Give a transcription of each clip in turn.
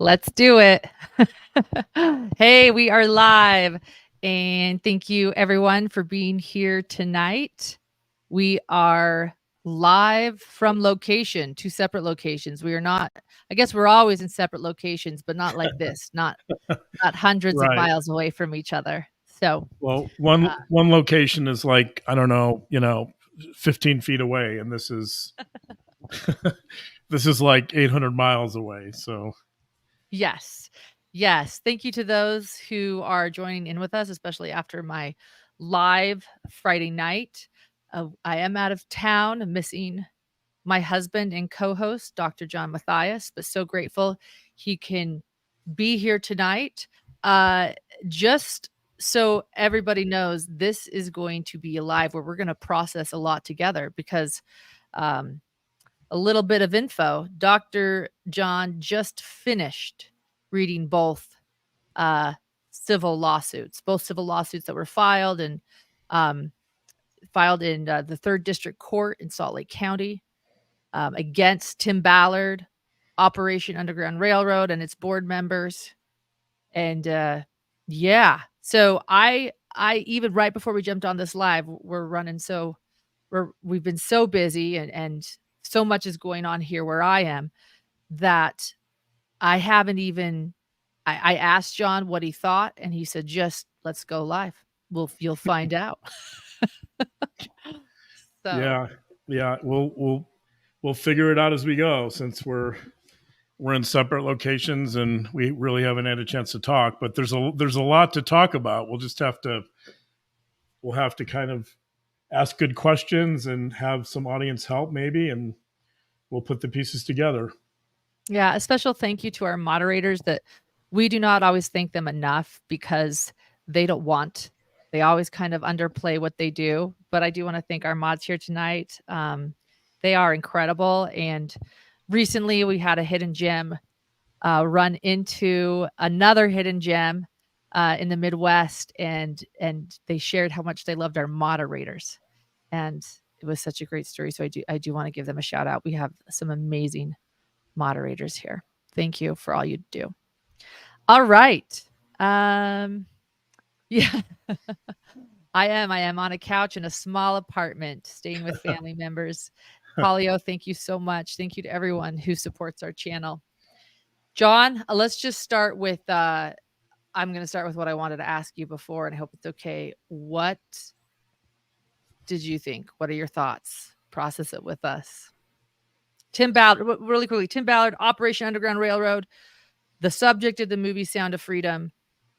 Let's do it. Hey, we are live. And thank you everyone for being here tonight. We are live from location, two separate locations. We are not, I guess we're always in separate locations, but not like this, not hundreds of Right. miles away from each other. So, Well, one location is like, I don't know, 15 feet away, and this is this is like 800 miles away. So yes. Yes. Thank you to those who are joining in with us, especially after my live Friday night. I am out of town, missing my husband and co-host, Dr. John Matthias, but so grateful he can be here tonight. Just so everybody knows, this is going to be a live where we're going to process a lot together because a little bit of info. Dr. John just finished reading both civil lawsuits that were filed and filed in the 3rd District Court in Salt Lake County against Tim Ballard, Operation Underground Railroad, and its board members. And yeah, so I even right before we jumped on this live, we've been so busy and so much is going on here where I am that I haven't even I asked John what he thought, and he said, just let's go live. You'll find out. So yeah, we'll figure it out as we go, since we're in separate locations and we really haven't had a chance to talk. But there's a lot to talk about. We'll have to kind of ask good questions and have some audience help maybe, and we'll put the pieces together. Yeah, a special thank you to our moderators that we do not always thank them enough because they always kind of underplay what they do. But I do want to thank our mods here tonight. They are incredible. And recently we had a hidden gem run into another hidden gem in the Midwest, and they shared how much they loved our moderators. And it was such a great story. So I do want to give them a shout out. We have some amazing moderators here. Thank you for all you do. All right. Yeah. I am on a couch in a small apartment, staying with family members. Polio, thank you so much. Thank you to everyone who supports our channel. John, let's just start with, I'm going to start with what I wanted to ask you before, and I hope it's okay. What did you think? What are your thoughts? Process it with us. Tim Ballard, really quickly, Tim Ballard, Operation Underground Railroad, the subject of the movie Sound of Freedom.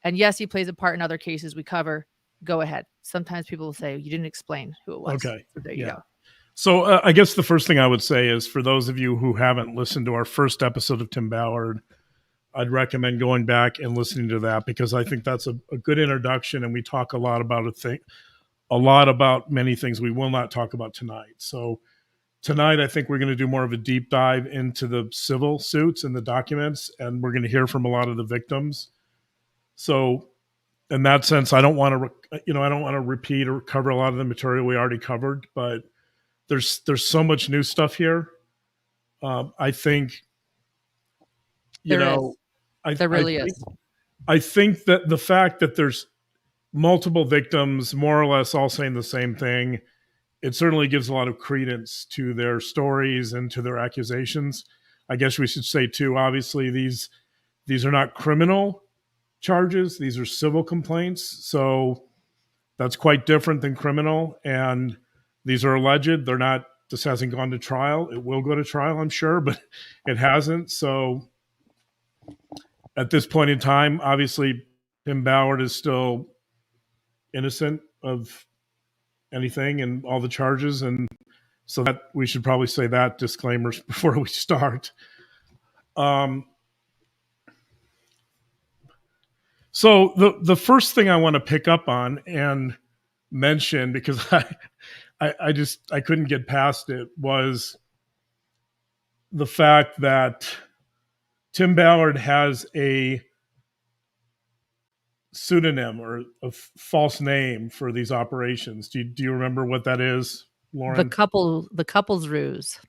And yes, he plays a part in other cases we cover. Go ahead. Sometimes people will say, you didn't explain who it was. Okay. So there you go. So I guess the first thing I would say is, for those of you who haven't listened to our first episode of Tim Ballard, I'd recommend going back and listening to that, because I think that's a good introduction, and we talk a lot about many things we will not talk about tonight. So tonight, I think we're going to do more of a deep dive into the civil suits and the documents, and we're going to hear from a lot of the victims. So in that sense, I don't want to repeat or cover a lot of the material we already covered, but there's so much new stuff here. I think, there really is. I think that the fact that there's multiple victims, more or less all saying the same thing, it certainly gives a lot of credence to their stories and to their accusations. I guess we should say too, obviously these are not criminal charges. These are civil complaints. So that's quite different than criminal. And these are alleged. They're not, this hasn't gone to trial. It will go to trial, I'm sure, but it hasn't. So at this point in time, obviously Tim Ballard is still innocent of anything and all the charges. And so that we should probably say that disclaimers before we start. So the first thing I want to pick up on and mention, because I couldn't get past it, was the fact that Tim Ballard has a pseudonym or a false name for these operations. Do you remember what that is, Lauren? The couple's ruse.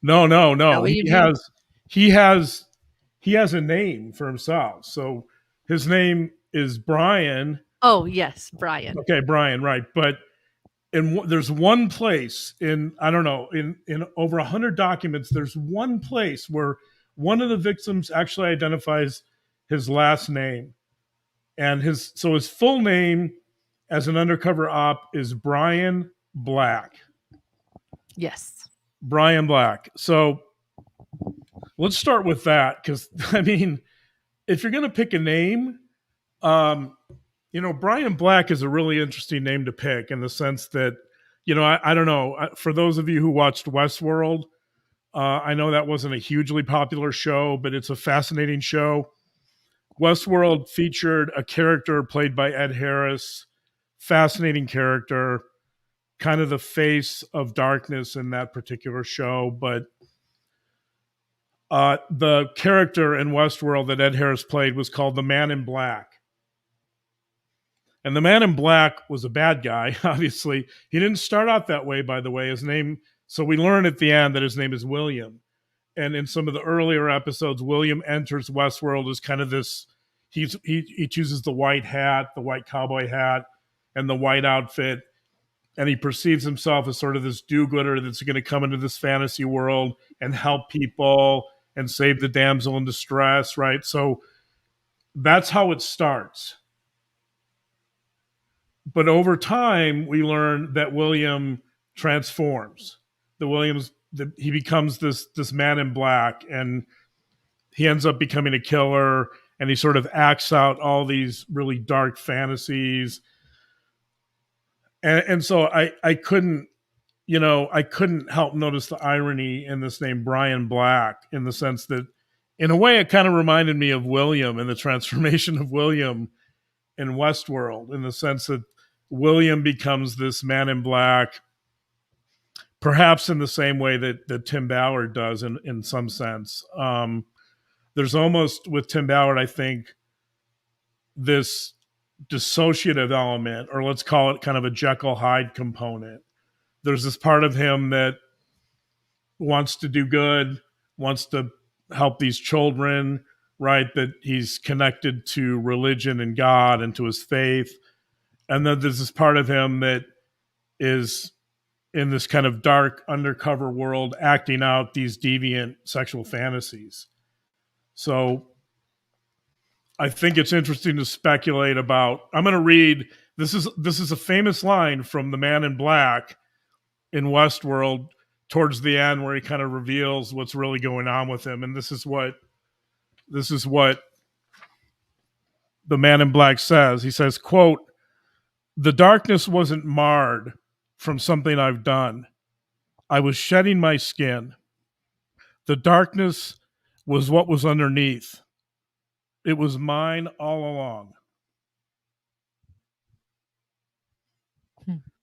No. He has he has a name for himself. So his name is Brian. Oh, yes, Brian. Okay, Brian, right. But there's one place in, I don't know, in over 100 documents, there's one place where one of the victims actually identifies his last name. And his full name as an undercover op is Brian Black. Yes. Brian Black. So let's start with that, because I mean, if you're going to pick a name, Brian Black is a really interesting name to pick in the sense that, I don't know. For those of you who watched Westworld, I know that wasn't a hugely popular show, but it's a fascinating show. Westworld featured a character played by Ed Harris, fascinating character, kind of the face of darkness in that particular show. But the character in Westworld that Ed Harris played was called the Man in Black. And the Man in Black was a bad guy, obviously. He didn't start out that way, by the way. His name, so we learn at the end that his name is William. And in some of the earlier episodes, William enters Westworld as kind of this, he chooses the white hat, the white cowboy hat, and the white outfit. And he perceives himself as sort of this do-gooder that's going to come into this fantasy world and help people and save the damsel in distress, right? So that's how it starts. But over time, we learn that William transforms. He becomes this man in black, and he ends up becoming a killer, and he sort of acts out all these really dark fantasies. And so I couldn't help notice the irony in this name Brian Black, in the sense that, in a way, it kind of reminded me of William and the transformation of William in Westworld, in the sense that William becomes this man in black, perhaps in the same way that Tim Ballard does in some sense. There's almost, with Tim Ballard, I think, this dissociative element, or let's call it kind of a Jekyll Hyde component. There's this part of him that wants to do good, wants to help these children, right? That he's connected to religion and God and to his faith. And then there's this part of him that is in this kind of dark undercover world, acting out these deviant sexual fantasies. So I think it's interesting to speculate about. I'm going to read, this is a famous line from the Man in Black in Westworld towards the end, where he kind of reveals what's really going on with him. And this is what the Man in Black says. He says, quote, "The darkness wasn't marred from something I've done. I was shedding my skin. The darkness was what was underneath. It was mine all along."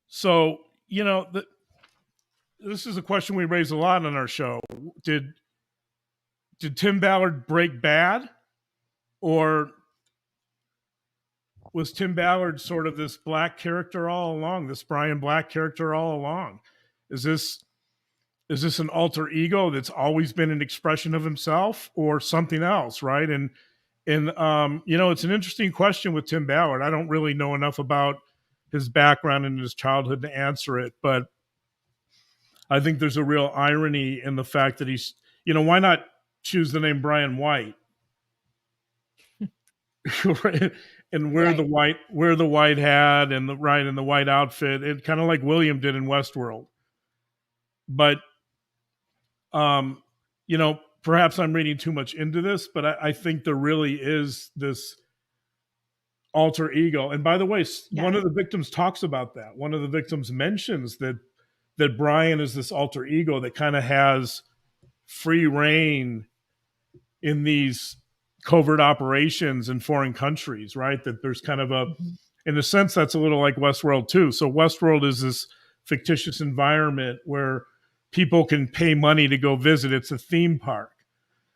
So, this is a question we raise a lot on our show. Did Tim Ballard break bad? Or was Tim Ballard sort of this black character all along, this Brian Black character all along? Is this an alter ego that's always been an expression of himself, or something else, right? And it's an interesting question with Tim Ballard. I don't really know enough about his background and his childhood to answer it, but I think there's a real irony in the fact that he's, why not choose the name Brian White? And wear the white hat and the white outfit. It kind of like William did in Westworld. But perhaps I'm reading too much into this, but I think there really is this alter ego. And by the way, one of the victims talks about that. One of the victims mentions that Brian is this alter ego that kind of has free reign in these covert operations in foreign countries, right? That there's kind of in a sense, that's a little like Westworld too. So Westworld is this fictitious environment where people can pay money to go visit. It's a theme park.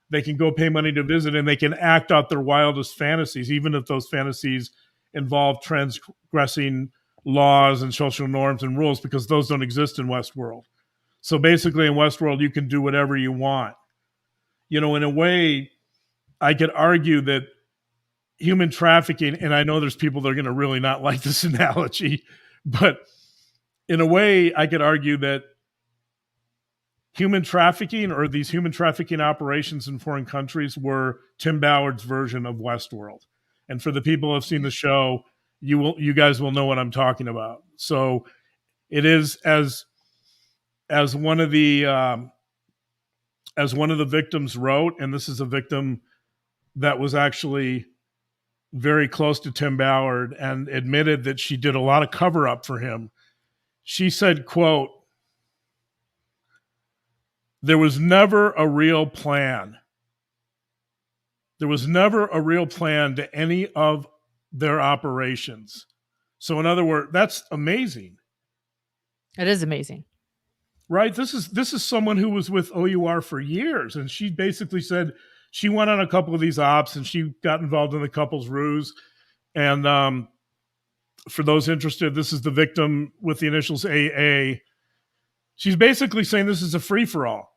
They can go pay money to visit, and they can act out their wildest fantasies, even if those fantasies involve transgressing laws and social norms and rules, because those don't exist in Westworld. So basically in Westworld, you can do whatever you want. In a way, I could argue that human trafficking, and I know there's people that are going to really not like this analogy, but in a way, I could argue that human trafficking, or these human trafficking operations in foreign countries, were Tim Ballard's version of Westworld. And for the people who have seen the show, you guys will know what I'm talking about. So it is, as one of the victims wrote, and this is a victim that was actually very close to Tim Ballard and admitted that she did a lot of cover up for him. She said, quote, "There was never a real plan. There was never a real plan to any of their operations." So in other words, that's amazing. It is amazing. Right? This is someone who was with OUR for years, and she basically said she went on a couple of these ops and she got involved in the couple's ruse. And for those interested, this is the victim with the initials AA. She's basically saying this is a free-for-all.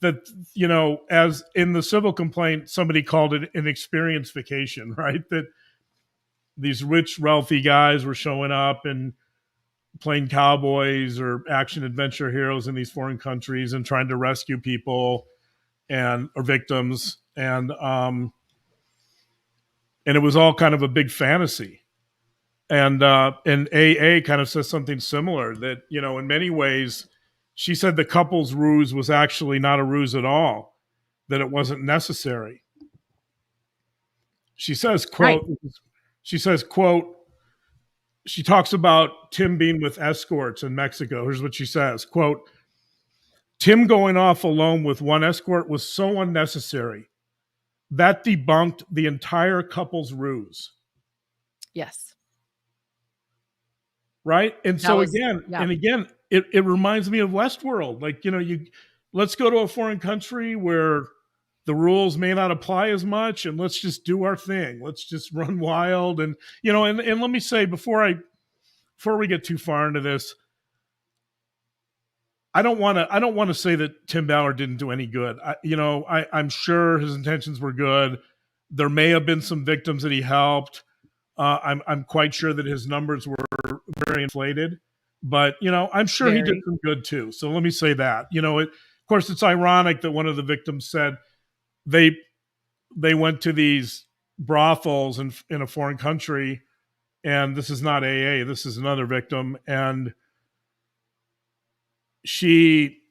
That, you know, as in the civil complaint, somebody called it an experience vacation, right? That these rich, wealthy guys were showing up and playing cowboys or action adventure heroes in these foreign countries and trying to rescue people or victims. And it was all kind of a big fantasy. And AA kind of says something similar, that, you know, in many ways, she said the couple's ruse was actually not a ruse at all, that it wasn't necessary. She says, quote, she talks about Tim being with escorts in Mexico. Here's what she says, quote, "Tim going off alone with one escort was so unnecessary. That debunked the entire couple's ruse." Yes. Right? And so again, it reminds me of Westworld. Like, you know, let's go to a foreign country where the rules may not apply as much, and let's just do our thing. Let's just run wild. And, you know, and let me say, before we get too far into this, I don't want to say that Tim Ballard didn't do any good. I'm sure his intentions were good. There may have been some victims that he helped. I'm quite sure that his numbers were very inflated, but, you know, I'm sure he did some good too. So let me say that. You know, of course, it's ironic that one of the victims said they went to these brothels in a foreign country, and this is not AA. This is another victim, and she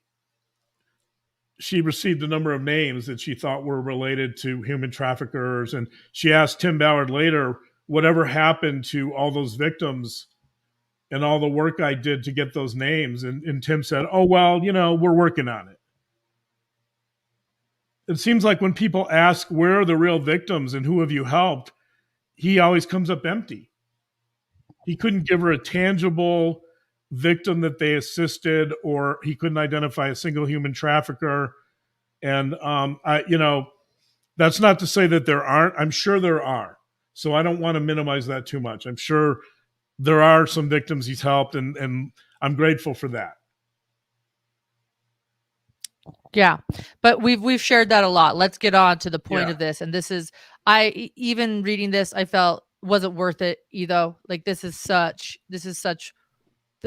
received a number of names that she thought were related to human traffickers, and she asked Tim Ballard later, whatever happened to all those victims and all the work I did to get those names? And Tim said, "Oh, well, you know, we're working on it." It seems like when people ask, where are the real victims and who have you helped, he always comes up empty. He couldn't give her a tangible victim that they assisted, or he couldn't identify a single human trafficker. And, you know, that's not to say that there aren't. I'm sure there are. So I don't want to minimize that too much. I'm sure there are some victims he's helped, and I'm grateful for that. Yeah, but we've shared that a lot. Let's get on to the point of this. And this is, even reading this, I felt wasn't worth it either. Like, it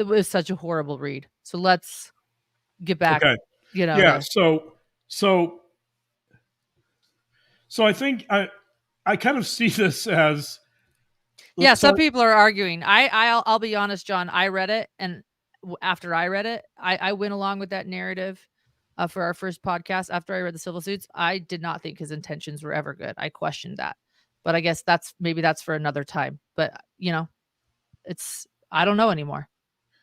was such a horrible read. So let's get back. Okay. You know. Yeah. So I think I kind of see this as. Yeah. Some people are arguing. I'll be honest, John. I read it, and after I read it, I went along with that narrative. For our first podcast, after I read the civil suits, I did not think his intentions were ever good. I questioned that, but I guess that's for another time. But, you know, I don't know anymore.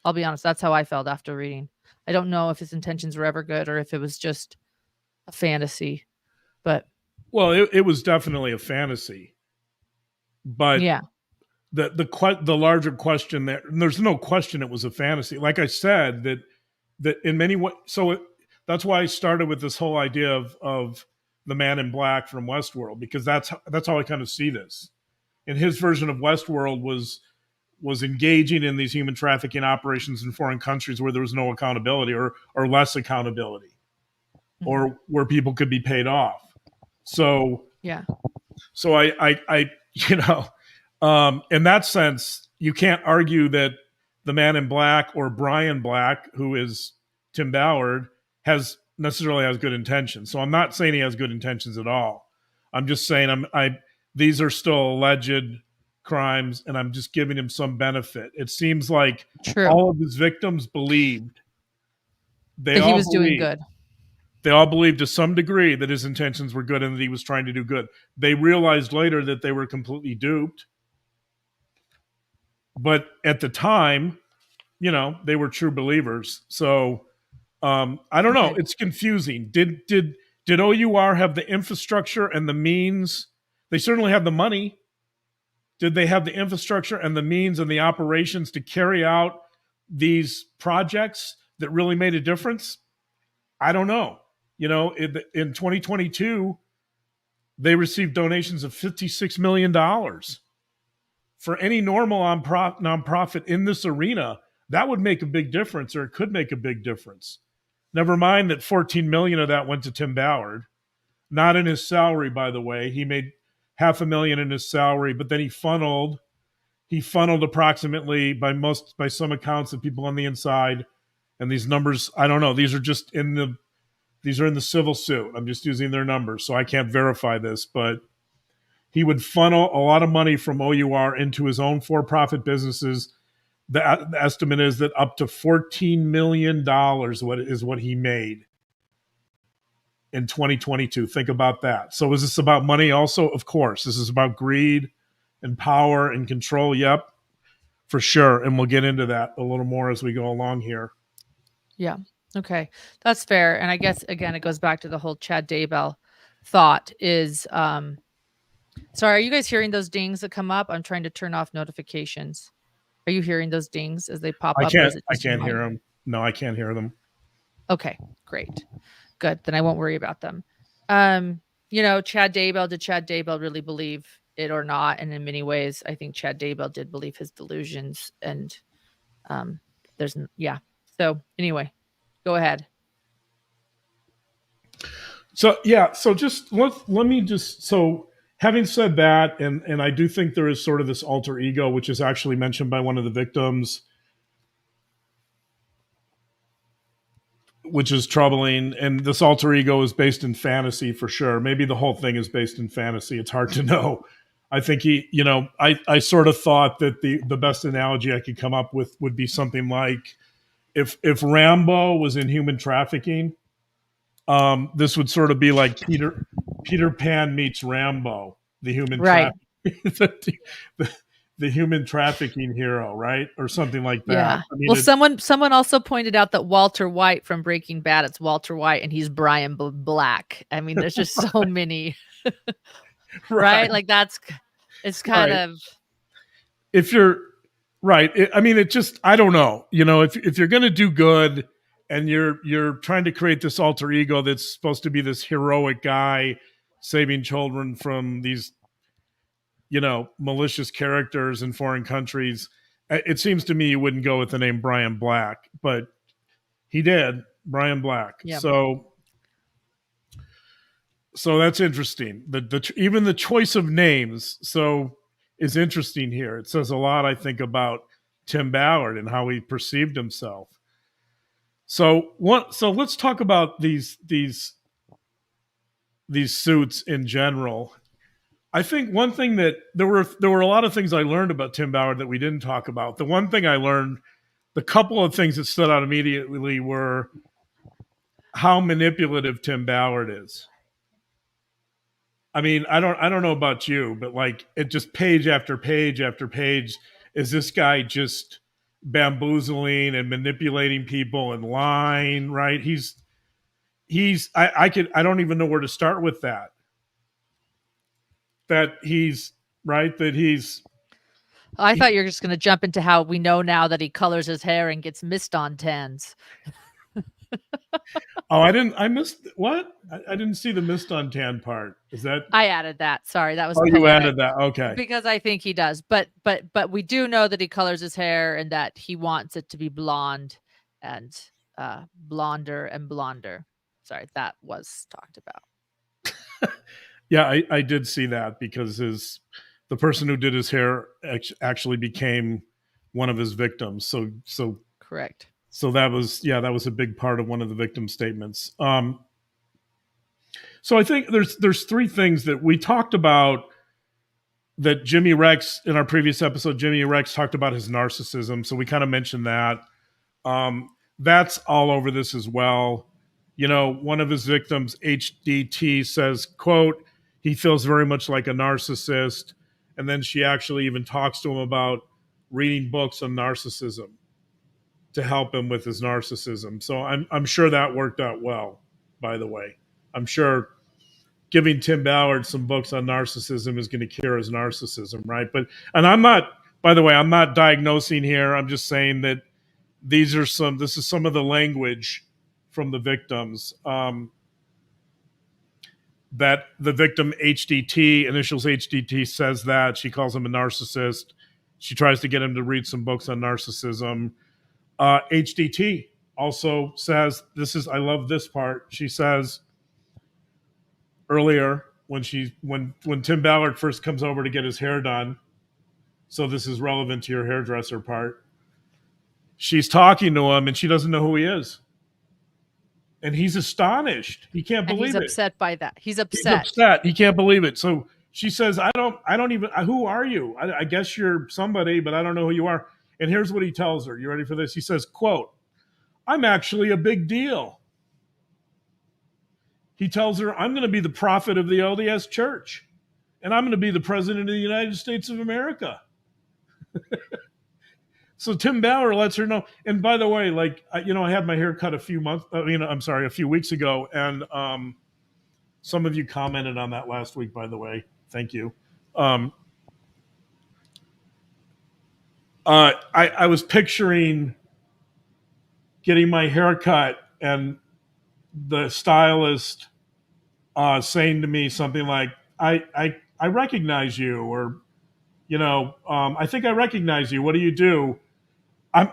I'll be honest. That's how I felt after reading. I don't know if his intentions were ever good or if it was just a fantasy, but. Well, it was definitely a fantasy, but yeah, the larger question there, and there's no question it was a fantasy. Like I said, that in many ways, that's why I started with this whole idea of the man in black from Westworld, because that's how I kind of see this. And his version of Westworld was engaging in these human trafficking operations in foreign countries where there was no accountability, or less accountability, or where people could be paid off. So yeah, So I in that sense, you can't argue that the Man in Black or Brian Black, who is Tim Ballard, has necessarily has good intentions. So I'm not saying he has good intentions at all. I'm just saying these are still alleged crimes, and I'm just giving him some benefit. It seems like True. all of his victims believed. They That he all was doing believed. good. They all believed to some degree that his intentions were good and that he was trying to do good. They realized later that they were completely duped. But at the time, they were true believers. So I don't know. Okay. It's confusing. Did OUR have the infrastructure and the means? They certainly have the money. Did they have the infrastructure and the means and the operations to carry out these projects that really made a difference? I don't know. In 2022, they received donations of $56 million. For any normal nonprofit in this arena, that would make a big difference, or it could make a big difference. Never mind that 14 million of that went to Tim Ballard, not in his salary, by the way. He made $500,000 in his salary, but then he funneled approximately, by some accounts, the people on the inside, and these numbers, I don't know. These are in the civil suit. I'm just using their numbers, so I can't verify this, but he would funnel a lot of money from OUR into his own for-profit businesses. The estimate is that up to $14 million is what he made in 2022. Think about that. So is this about money also? Of course. This is about greed and power and control. Yep, for sure. And we'll get into that a little more as we go along here. Yeah. Okay. That's fair. And I guess, again, it goes back to the whole Chad Daybell thought is, sorry, are you guys hearing those dings that come up? I'm trying to turn off notifications. Are you hearing those dings as they pop up? Or is it I just can't mine? hear them. No, I can't hear them. Okay, great. Good. Then I won't worry about them. Chad Daybell, did Chad Daybell really believe it or not? And in many ways, I think Chad Daybell did believe his delusions. And So anyway, go ahead. So just let me just, having said that, and I do think there is sort of this alter ego, which is actually mentioned by one of the victims, which is troubling. And this alter ego is based in fantasy for sure. Maybe the whole thing is based in fantasy. It's hard to know. I think I sort of thought that the best analogy I could come up with would be something like if Rambo was in human trafficking, this would sort of be like Peter Pan meets Rambo, the human the human trafficking hero, right? Or something like that. Yeah. I mean, someone also pointed out that Walter White from Breaking Bad, it's Walter White and he's Brian Black. I mean, there's just so many, right? Like it's kind of. If you're right. It just, I don't know. If you're going to do good and you're trying to create this alter ego that's supposed to be this heroic guy saving children from these malicious characters in foreign countries, it seems to me you wouldn't go with the name Brian Black, but he did. Brian Black. Yeah. So that's interesting. Even the choice of names is interesting here. It says a lot, I think, about Tim Ballard and how he perceived himself. So let's talk about these suits in general. I think one thing that there were a lot of things I learned about Tim Ballard that we didn't talk about. The one thing I learned, the couple of things that stood out immediately were how manipulative Tim Ballard is. I mean, I don't know about you, but like it just page after page after page is this guy just bamboozling and manipulating people and lying, right? I don't even know where to start with that. I thought you were just going to jump into how we know now that he colors his hair and gets mist on tans. Oh, I missed what? I didn't see the mist on tan part. Is that? I added that. Sorry, that was. Oh, you added that. Okay. Because I think he does, but we do know that he colors his hair and that he wants it to be blonde and blonder and blonder. Sorry, that was talked about. Yeah, I did see that because the person who did his hair actually became one of his victims. Correct. So that was, yeah, that was a big part of one of the victim statements. So I think there's three things that we talked about that Jimmy Rex in our previous episode. Jimmy Rex talked about his narcissism, so we kind of mentioned that. That's all over this as well. You know, one of his victims, HDT, says, quote, he feels very much like a narcissist. And then she actually even talks to him about reading books on narcissism to help him with his narcissism. So I'm sure that worked out well, by the way. I'm sure giving Tim Ballard some books on narcissism is going to cure his narcissism, right? And I'm not, by the way, I'm not diagnosing here. I'm just saying that this is some of the language from the victims. That the victim HDT, initials HDT, says that she calls him a narcissist. She tries to get him to read some books on narcissism. HDT also says, I love this part. She says earlier when Tim Ballard first comes over to get his hair done, so this is relevant to your hairdresser part, she's talking to him and she doesn't know who he is. And he's astonished. He can't believe it. And he's upset by that. He's He's upset. upset. He can't believe it. So she says, I don't even, who are you? I guess you're somebody, but I don't know who you are. And here's what he tells her. You ready for this? He says, quote, I'm actually a big deal. He tells her, I'm going to be the prophet of the LDS church. And I'm going to be the president of the United States of America. So Tim Ballard lets her know. And by the way, like, I had my hair cut a few weeks ago. And some of you commented on that last week, by the way. Thank you. I was picturing getting my hair cut and the stylist saying to me something like, I recognize you, or, I think I recognize you. What do you do? I'm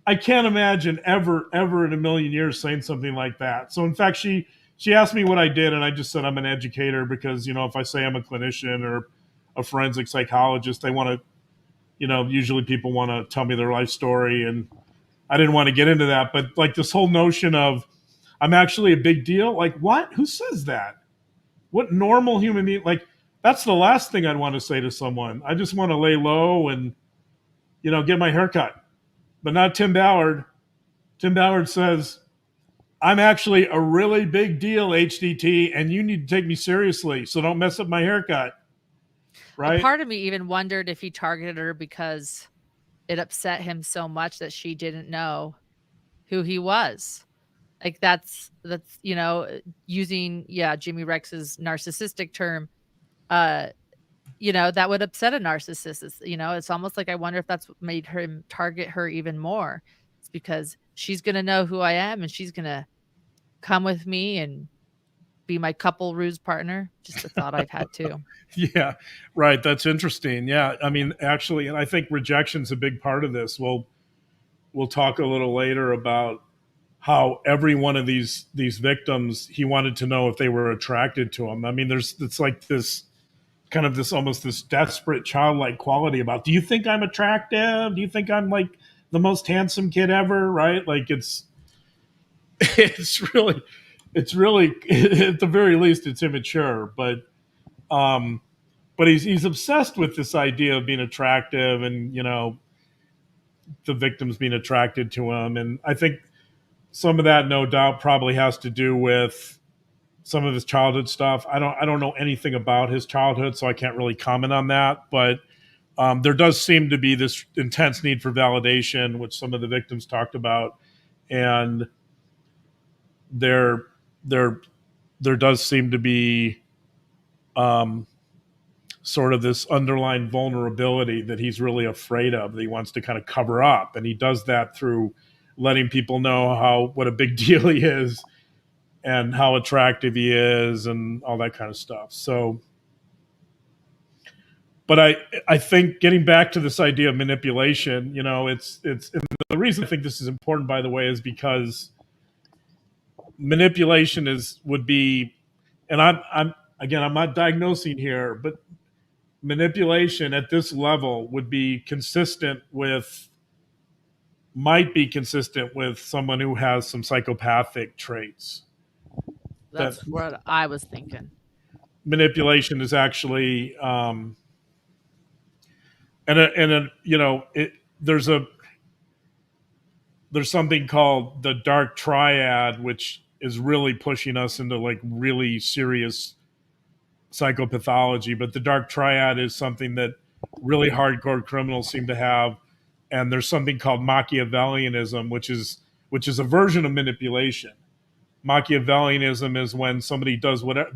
I can't imagine ever in a million years saying something like that. So in fact, she asked me what I did, and I just said I'm an educator because, if I say I'm a clinician or a forensic psychologist, they want to, usually people want to tell me their life story, and I didn't want to get into that. But like this whole notion of I'm actually a big deal, like what? Who says that? What normal human being? Like that's the last thing I'd want to say to someone. I just want to lay low and, get my hair cut. But not Tim Ballard. Tim Ballard says, I'm actually a really big deal, HDT, and you need to take me seriously, so don't mess up my haircut. Right? A part of me even wondered if he targeted her because it upset him so much that she didn't know who he was. Like that's using Jimmy Rex's narcissistic term, that would upset a narcissist. It's almost like I wonder if that's what made him target her even more. It's because she's going to know who I am and she's going to come with me and be my couple ruse partner. Just a thought I've had too. Yeah, right. That's interesting. Yeah. I mean, actually, and I think rejection's a big part of this. We'll talk a little later about how every one of these victims, he wanted to know if they were attracted to him. I mean, it's like this kind of almost this desperate childlike quality about, do you think I'm attractive? Do you think I'm like the most handsome kid ever? Right? Like it's really at the very least it's immature, but he's obsessed with this idea of being attractive and, the victims being attracted to him. And I think some of that no doubt probably has to do with some of his childhood stuff. I don't know anything about his childhood, so I can't really comment on that. But there does seem to be this intense need for validation, which some of the victims talked about, and there does seem to be sort of this underlying vulnerability that he's really afraid of, that he wants to kind of cover up, and he does that through letting people know what a big deal he is and how attractive he is and all that kind of stuff. So, but I think getting back to this idea of manipulation, it's and the reason I think this is important, by the way, is because manipulation would be and I'm not diagnosing here, but manipulation at this level would be consistent with, might be consistent with someone who has some psychopathic traits. That That's what I was thinking. manipulation is actually, there's something called the dark triad, which is really pushing us into like really serious psychopathology. But the dark triad is something that really hardcore criminals seem to have, and there's something called Machiavellianism, which is a version of manipulation. Machiavellianism is when somebody does whatever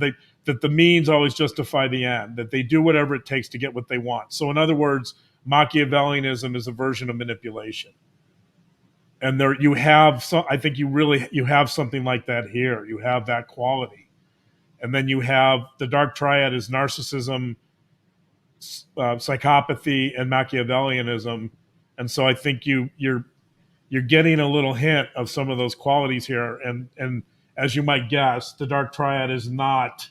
that the means always justify the end, that they do whatever it takes to get what they want. So in other words, Machiavellianism is a version of manipulation. And there you have some, I think you have something like that here. You have that quality. And then you have the dark triad is narcissism, psychopathy, and Machiavellianism. And so I think you're getting a little hint of some of those qualities here. And as you might guess, the dark triad is not,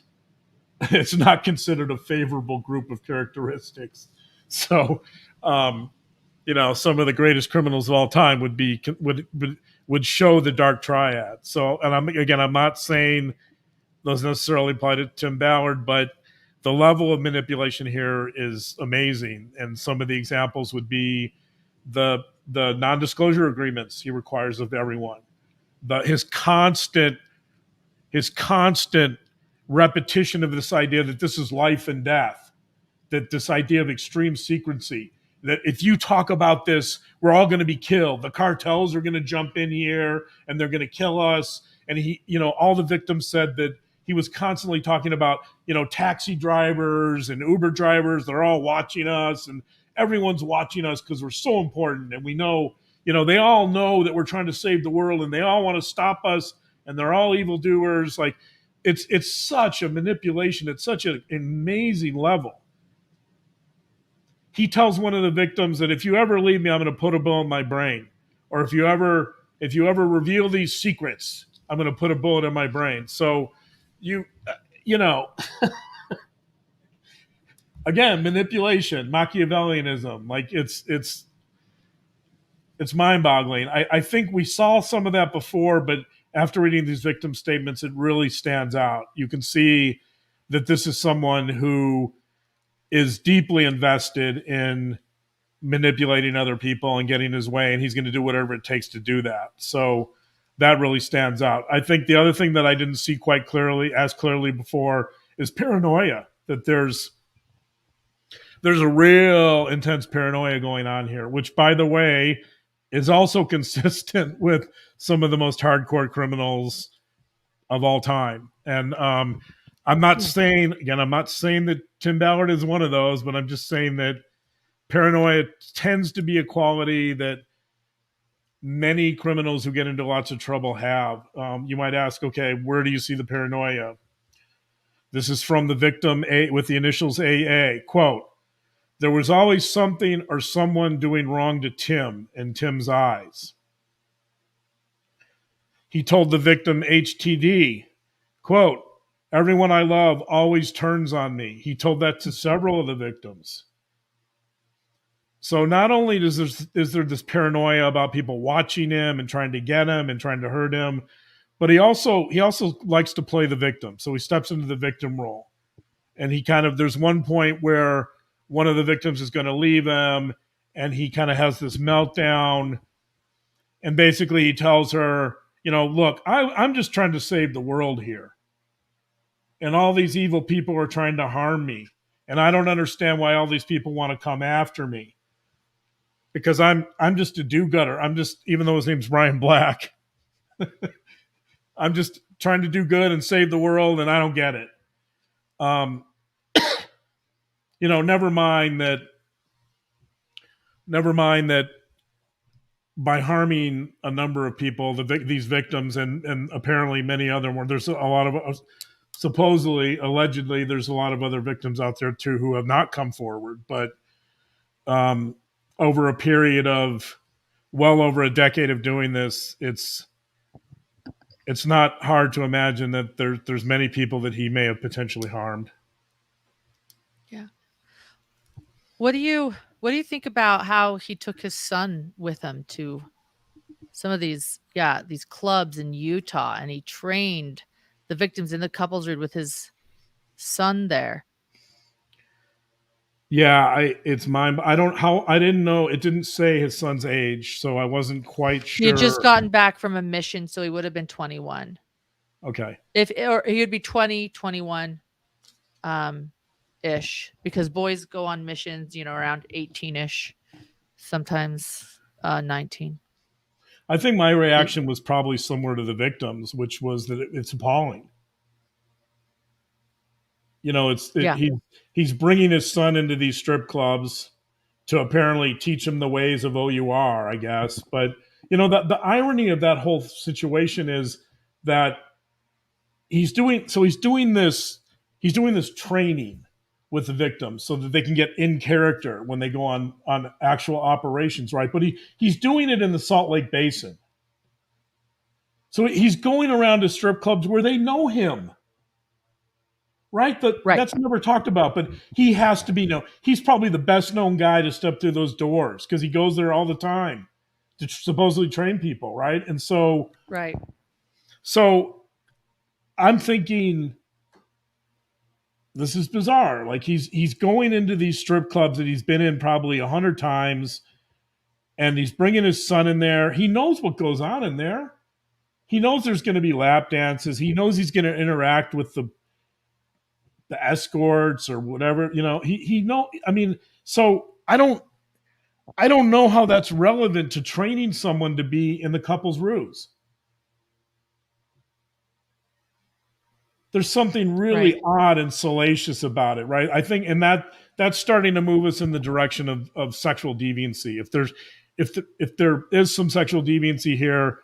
it's not considered a favorable group of characteristics. So, some of the greatest criminals of all time would show the dark triad. So, and I'm not saying those necessarily apply to Tim Ballard, but the level of manipulation here is amazing. And some of the examples would be the non-disclosure agreements he requires of everyone, his constant repetition of this idea that this is life and death, that this idea of extreme secrecy, that if you talk about this, we're all going to be killed. The cartels are going to jump in here and they're going to kill us. And all the victims said that he was constantly talking about, taxi drivers and Uber drivers. They're all watching us, and everyone's watching us because we're so important. And we know, they all know that we're trying to save the world, and they all want to stop us, and they're all evildoers. Like, it's such a manipulation. It's such an amazing level. He tells one of the victims that if you ever leave me, I'm going to put a bullet in my brain. Or if you ever reveal these secrets, I'm going to put a bullet in my brain. So again, manipulation, Machiavellianism, like it's mind-boggling. I think we saw some of that before, but after reading these victim statements, it really stands out. You can see that this is someone who is deeply invested in manipulating other people and getting his way, and he's going to do whatever it takes to do that. So that really stands out. I think the other thing that I didn't see quite clearly, as clearly before, is paranoia. That there's a real intense paranoia going on here, which, by the way, is also consistent with some of the most hardcore criminals of all time. And I'm not saying that Tim Ballard is one of those, but I'm just saying that paranoia tends to be a quality that many criminals who get into lots of trouble have. You might ask, okay, where do you see the paranoia? This is from the victim with the initials AA. Quote, there was always something or someone doing wrong to Tim in Tim's eyes. He told the victim HTD, quote, everyone I love always turns on me. He told that to several of the victims. So not only is there this paranoia about people watching him and trying to get him and trying to hurt him, but he also likes to play the victim. So he steps into the victim role. And there's one point where one of the victims is going to leave him, and he kind of has this meltdown. And basically he tells her, look, I'm just trying to save the world here. And all these evil people are trying to harm me. And I don't understand why all these people want to come after me. Because I'm just a do-gooder. Even though his name's Brian Black, I'm just trying to do good and save the world, and I don't get it. Never mind that by harming a number of people, these victims and apparently many other more, there's a lot of allegedly, there's a lot of other victims out there too who have not come forward, but over a period of well over a decade of doing this, it's it's not hard to imagine that there's many people that he may have potentially harmed. Yeah. What do you think about how he took his son with him to some of these clubs in Utah, and he trained the victims in the couples room with his son there? Yeah, I didn't know, it didn't say his son's age, so I wasn't quite He had just sure. gotten back from a mission, so he would have been 21. Okay. If or he would be 20, 21 ish, because boys go on missions, around 18ish, sometimes 19. I think my They reaction was probably similar to the victims, which was that it's appalling. Yeah, He's bringing his son into these strip clubs to apparently teach him the ways of OUR, I guess. But the irony of that whole situation is that he's doing this training with the victims so that they can get in character when they go on actual operations, right? But he's doing it in the Salt Lake Basin. So he's going around to strip clubs where they know him, right? right. That's never talked about, but he has to be known. He's probably the best known guy to step through those doors because he goes there all the time to supposedly train people, right? And Right. so I'm thinking this is bizarre. Like he's going into these strip clubs that he's been in probably 100 times, and he's bringing his son in there. He knows what goes on in there. He knows there's going to be lap dances. He knows he's going to interact with the escorts or whatever. He know. I mean, so I don't know how that's relevant to training someone to be in the couple's ruse. There's something really Right. odd and salacious about it, right? I think, and that's starting to move us in the direction of sexual deviancy. If there is some sexual deviancy here,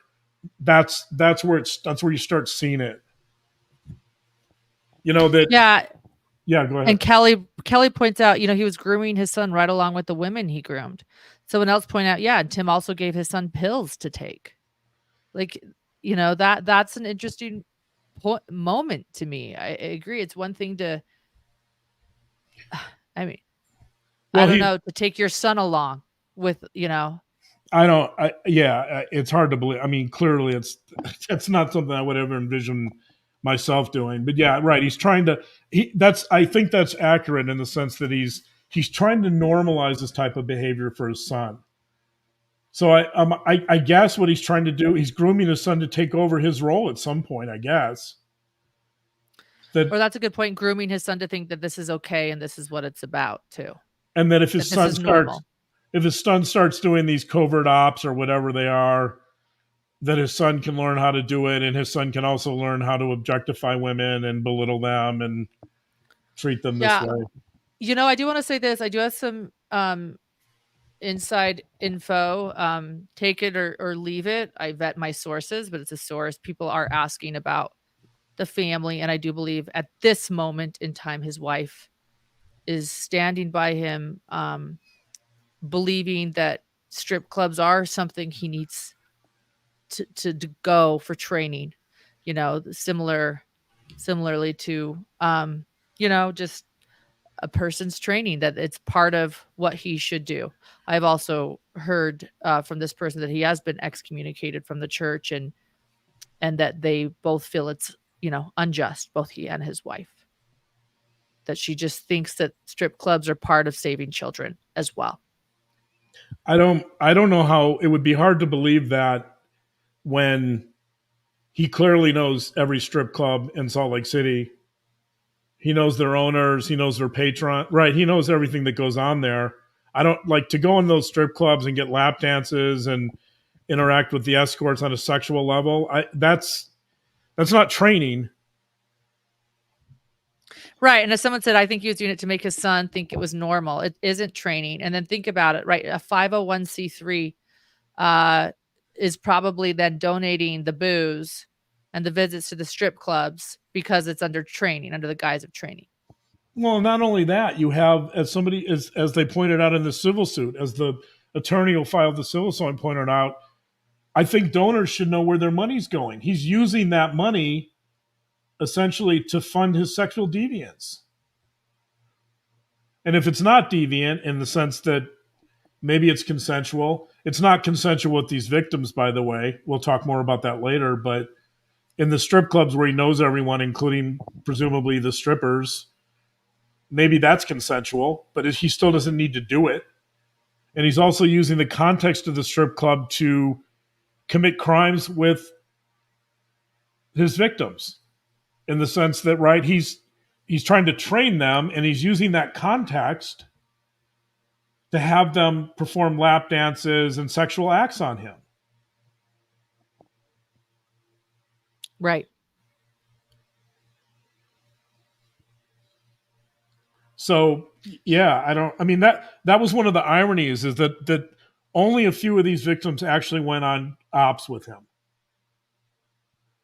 that's where you start seeing it. That. Yeah, Yeah, go ahead. and Kelly points out, he was grooming his son right along with the women he groomed. Someone else pointed out, yeah, Tim also gave his son pills to take. Like, that's an interesting moment to me. I agree. It's one thing to, I mean, I Well, don't know, to take your son along with, I don't. It's hard to believe. I mean, clearly, it's not something I would ever envision myself doing. But yeah, right. He's trying to. I think that's accurate in the sense that he's trying to normalize this type of behavior for his son. So I guess what he's trying to do, he's grooming his son to take over his role at some point. I guess or that, that's a good point, grooming his son to think that this is okay and this is what it's about too. and that if That this is normal. his son starts doing these covert ops or whatever they are, that his son can learn how to do it, and his son can also learn how to objectify women and belittle them and treat them this Yeah. way. I do want to say this. I do have some inside info. Take it or leave it. I vet my sources, but it's a source. People are asking about the family, and I do believe at this moment in time, his wife is standing by him, believing that strip clubs are something he needs to go for training. Similarly to just a person's training, that it's part of what he should do. I've also heard from this person that he has been excommunicated from the church, and that they both feel it's unjust, both he and his wife, that she just thinks that strip clubs are part of saving children as well. I don't know how it would be hard to believe that when he clearly knows every strip club in Salt Lake City. He knows their owners, he knows their patron, right? He knows everything that goes on there. I don't like to go in those strip clubs and get lap dances and interact with the escorts on a sexual level. That's not training. Right. And as someone said, I think he was doing it to make his son think it was normal. It isn't training. And then think about it, right? A 501c3 is probably then donating the booze and the visits to the strip clubs because it's under training, under the guise of training. Well, not only that, you have, as they pointed out in the civil suit, as the attorney who filed the civil suit pointed out, I think donors should know where their money's going. He's using that money essentially to fund his sexual deviance. And if it's not deviant in the sense that maybe it's consensual, it's not consensual with these victims, by the way. We'll talk more about that later. But in the strip clubs where he knows everyone, including presumably the strippers, maybe that's consensual, but he still doesn't need to do it. And he's also using the context of the strip club to commit crimes with his victims, in the sense that, right, he's trying to train them, and he's using that context to have them perform lap dances and sexual acts on him. Right. So yeah, that was one of the ironies, is that only a few of these victims actually went on ops with him.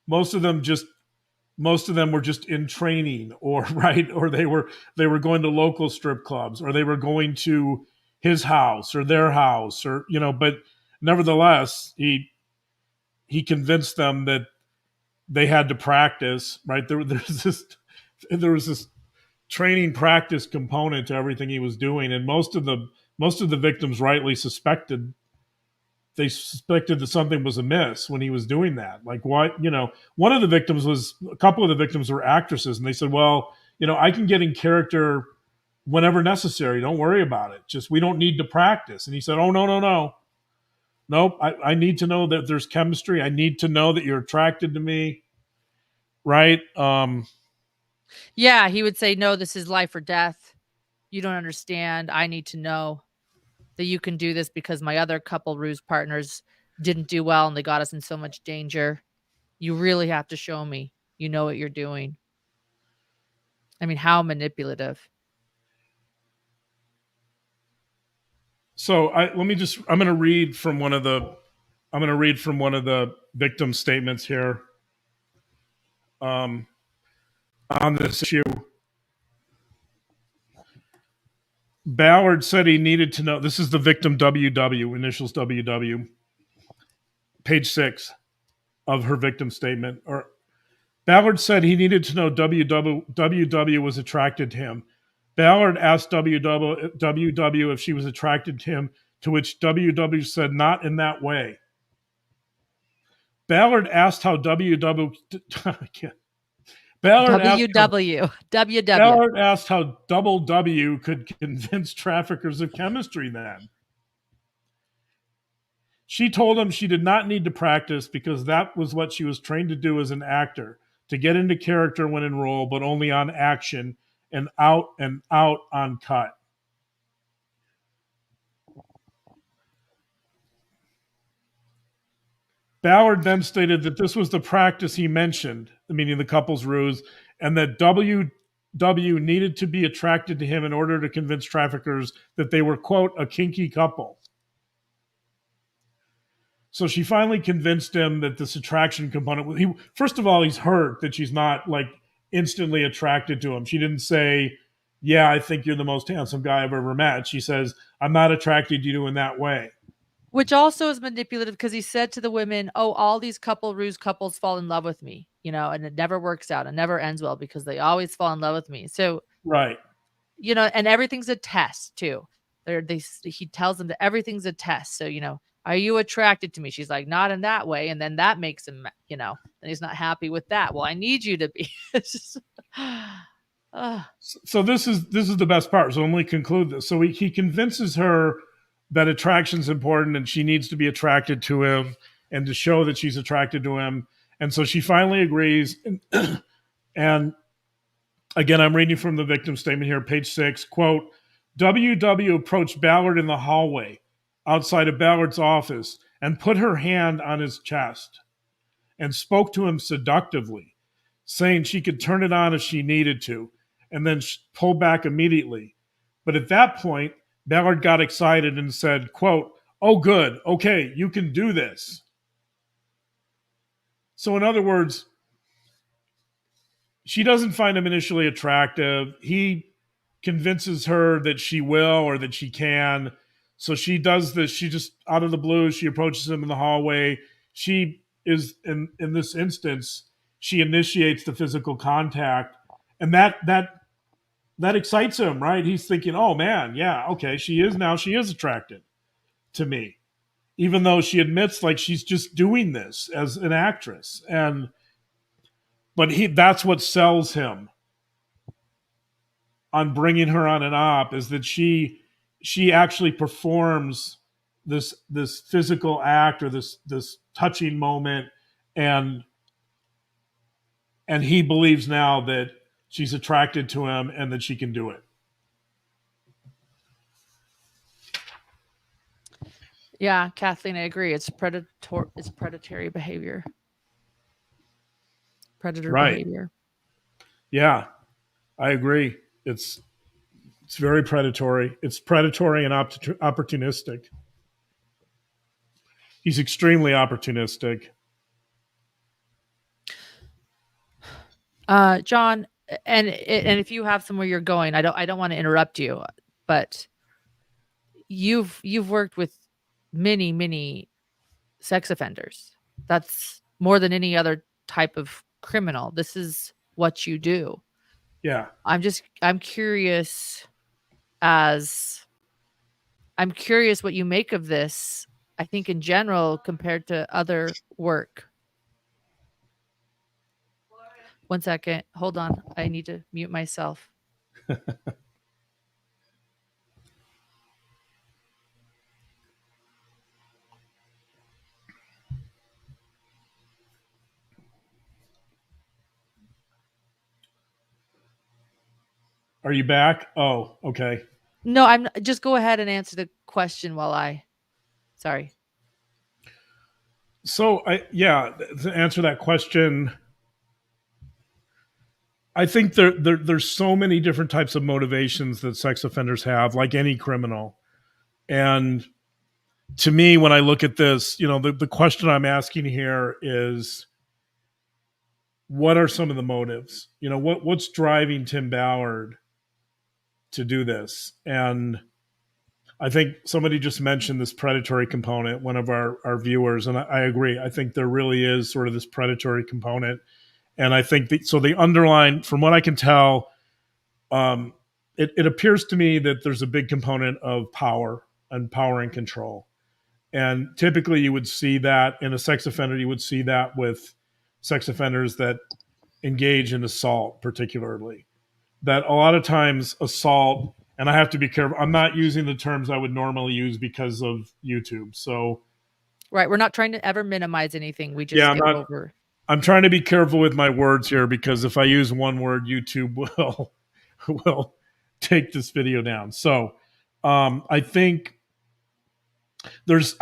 Most of them were just in training, or right, or they were going to local strip clubs, or they were going to his house or their house, or but nevertheless he convinced them that they had to practice, right? There was this training practice component to everything he was doing, and most of the victims rightly suspected that something was amiss when he was doing that. Like, what, one of the victims a couple of the victims were actresses, and they said, well, I can get in character whenever necessary. Don't worry about it. Just, we don't need to practice. And he said, oh, no. Nope. I need to know that there's chemistry. I need to know that you're attracted to me. Right. Yeah, he would say, no, this is life or death. You don't understand. I need to know that you can do this because my other couple ruse partners didn't do well and they got us in so much danger. You really have to show me you know what you're doing. I mean, how manipulative. So I'm going to read from one of the victim statements here on this issue. Ballard said he needed to know. This is the victim WW, initials WW, page 6 of her victim statement. Or Ballard said he needed to know WW was attracted to him. Ballard asked WW if she was attracted to him, to which WW said, not in that way. Ballard asked how WW Ballard asked how Double W could convince traffickers of chemistry then. She told him she did not need to practice because that was what she was trained to do as an actor, to get into character when in role, but only on action and out on cut. Ballard then stated that this was the practice he mentioned, meaning the couple's ruse, and that WW needed to be attracted to him in order to convince traffickers that they were, quote, a kinky couple. So she finally convinced him that this attraction component, first of all, he's hurt that she's not like instantly attracted to him. She didn't say, yeah, I think you're the most handsome guy I've ever met. She says, I'm not attracted to you in that way. Which also is manipulative, because he said to the women, oh, all these ruse couples fall in love with me, and it never works out. It never ends well because they always fall in love with me. So, right. And everything's a test too. He tells them that everything's a test. So, are you attracted to me? She's like, not in that way. And then that makes him, and he's not happy with that. Well, I need you to be. It's just, So this is the best part. So let me conclude this. So he convinces her that attraction's important and she needs to be attracted to him and to show that she's attracted to him. And so she finally agrees. And again, I'm reading from the victim statement here, page 6, quote, WW approached Ballard in the hallway outside of Ballard's office and put her hand on his chest and spoke to him seductively, saying she could turn it on if she needed to, and then pull back immediately. But at that point, Ballard got excited and said, quote, oh, good. Okay, you can do this. So in other words, she doesn't find him initially attractive. He convinces her that she will or that she can. So she does this. She just, out of the blue, she approaches him in the hallway. she is in this instance, she initiates the physical contact, and that excites him, right? He's thinking, oh man, yeah, okay, she is attracted to me, even though she admits like she's just doing this as an actress. And but that's what sells him on bringing her on an op, is that she actually performs this physical act, or this touching moment, and he believes now that she's attracted to him and that she can do it. Yeah, Kathleen, I agree. It's predatory behavior. Predator Right. behavior. Yeah, I agree. It's very predatory. It's predatory and opportunistic. He's extremely opportunistic. John, and if you have somewhere you're going, I don't want to interrupt you, but you've worked with many sex offenders. That's more than any other type of criminal. This is what you do. Yeah. I'm curious what you make of this, I think in general compared to other work. One second. Hold on. I need to mute myself. Are you back? Oh, okay. No, I'm just go ahead and answer the question sorry. So to answer that question, I think there's so many different types of motivations that sex offenders have, like any criminal. And to me, when I look at this, the question I'm asking here is, what are some of the motives? What's driving Tim Ballard to do this? And I think somebody just mentioned this predatory component, one of our viewers, and I agree. I think there really is sort of this predatory component. And I think the underlying, from what I can tell, it appears to me that there's a big component of power and control. And typically you would see that in a sex offender, you would see that with sex offenders that engage in assault, particularly. That a lot of times assault, and I have to be careful, I'm not using the terms I would normally use because of YouTube. So Right, we're not trying to ever minimize anything. We just skip over. I'm trying to be careful with my words here, because if I use one word, YouTube will take this video down. So I think there's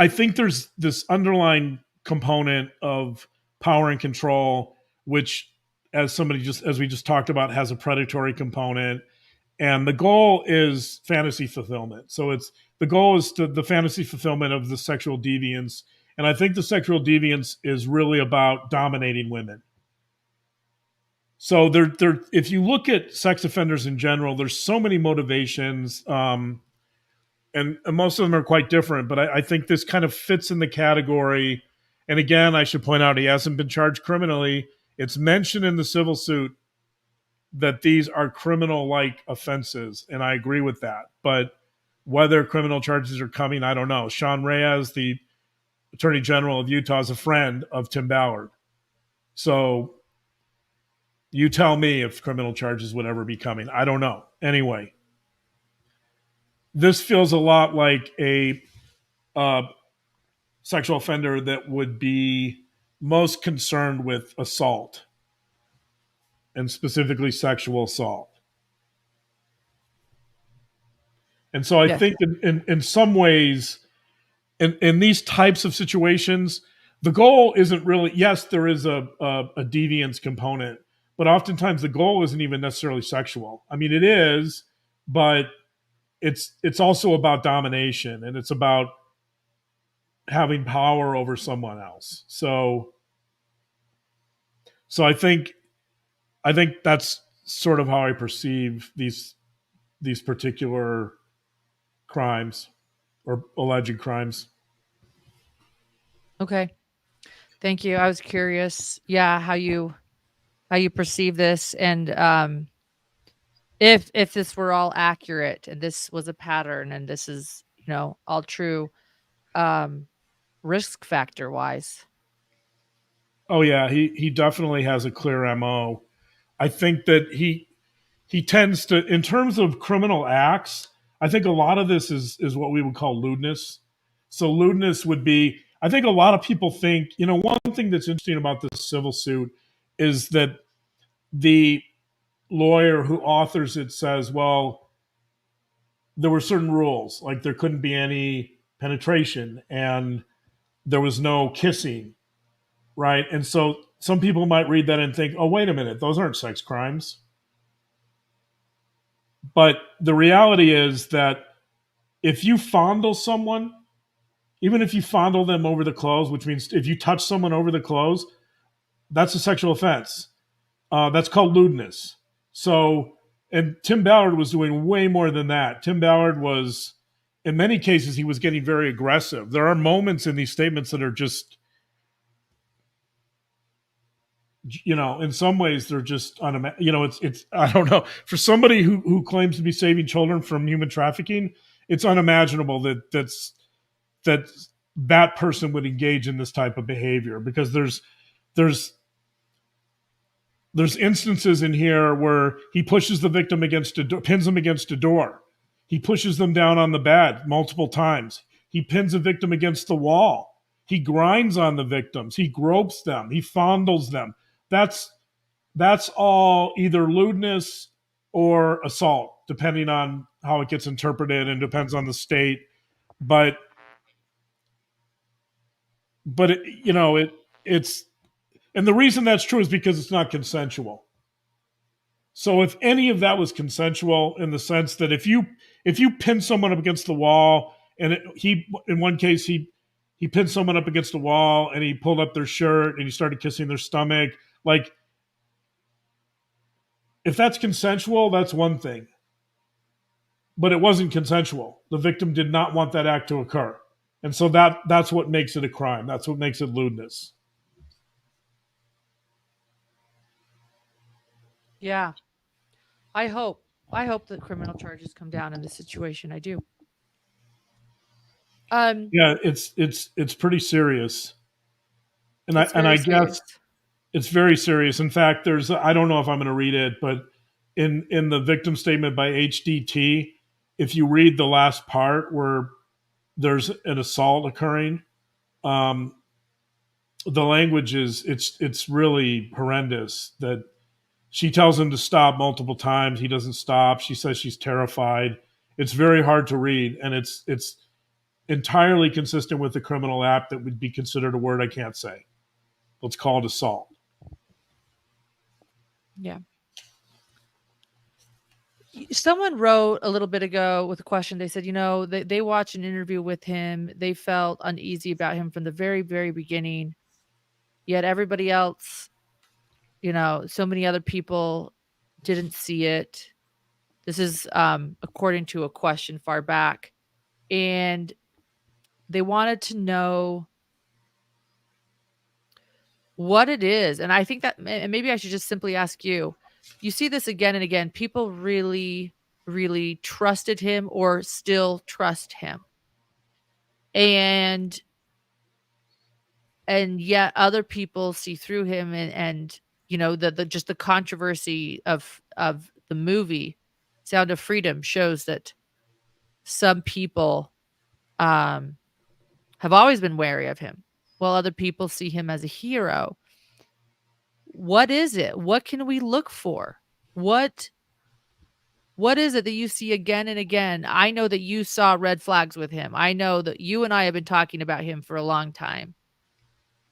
this underlying component of power and control, which, as we just talked about, has a predatory component, and the goal is fantasy fulfillment. So the goal is the fantasy fulfillment of the sexual deviance, and I think the sexual deviance is really about dominating women. So if you look at sex offenders in general, there's so many motivations. And most of them are quite different, but I think this kind of fits in the category. And again, I should point out, he hasn't been charged criminally. It's mentioned in the civil suit that these are criminal-like offenses, and I agree with that. But whether criminal charges are coming, I don't know. Sean Reyes, the Attorney General of Utah, is a friend of Tim Ballard. So you tell me if criminal charges would ever be coming. I don't know. Anyway, this feels a lot like a sexual offender that would be most concerned with assault, and specifically sexual assault. And so I think in some ways, in these types of situations, the goal isn't really, yes, there is a deviance component, but oftentimes the goal isn't even necessarily sexual. I mean, it is, but it's also about domination, and it's about having power over someone else. So I think that's sort of how I perceive these particular crimes or alleged crimes. Okay. Thank you. I was curious, yeah, how you perceive this, and if this were all accurate and this was a pattern and this is, all true, um, risk factor wise. Oh yeah, he definitely has a clear MO. I think that he tends to, in terms of criminal acts, I think a lot of this is what we would call lewdness. So lewdness would be, I think a lot of people think, one thing that's interesting about this civil suit is that the lawyer who authors it says, well, there were certain rules, like there couldn't be any penetration and there was no kissing, right? And so some people might read that and think, oh, wait a minute, those aren't sex crimes. But the reality is that if you fondle someone, even if you fondle them over the clothes, which means if you touch someone over the clothes, that's a sexual offense. That's called lewdness. So, and Tim Ballard was doing way more than that. Tim Ballard was, in many cases, he was getting very aggressive. There are moments in these statements that are just, in some ways they're just it's I don't know, for somebody who claims to be saving children from human trafficking, it's unimaginable that that person would engage in this type of behavior, because there's there's instances in here where he pushes the victim against a door, pins them against a door. He pushes them down on the bed multiple times. He pins a victim against the wall. He grinds on the victims. He gropes them. He fondles them. That's all either lewdness or assault, depending on how it gets interpreted, and depends on the state. But it's, and the reason that's true is because it's not consensual. So if any of that was consensual, in the sense that if you pin someone up against the wall, and he, in one case, he pinned someone up against the wall and he pulled up their shirt and he started kissing their stomach, like, if that's consensual, that's one thing. But it wasn't consensual. The victim did not want that act to occur. And so that's what makes it a crime. That's what makes it lewdness. Yeah. I hope. I hope that criminal charges come down in this situation. I do. Um, Yeah, it's pretty serious. And it's I very guess serious. it's very serious. In fact, I don't know if I'm going to read it, but in the victim statement by HDT, if you read the last part where there's an assault occurring, um, the language is, it's really horrendous. That she tells him to stop multiple times, he doesn't stop. She says she's terrified. It's very hard to read, and it's entirely consistent with the criminal act that would be considered a word I can't say. Let's call it assault. Yeah. Someone wrote a little bit ago with a question. They said, they watched an interview with him. They felt uneasy about him from the very, very beginning. Yet everybody else, so many other people didn't see it. This is according to a question far back. And they wanted to know what it is. And I think that, and maybe I should just simply ask you, you see this again and again. People really, really trusted him or still trust him. And yet other people see through him, and the just the controversy of the movie Sound of Freedom shows that some people have always been wary of him, while other people see him as a hero. What is it? What can we look for? What is it that you see again and again? I know that you saw red flags with him. I know that you and I have been talking about him for a long time.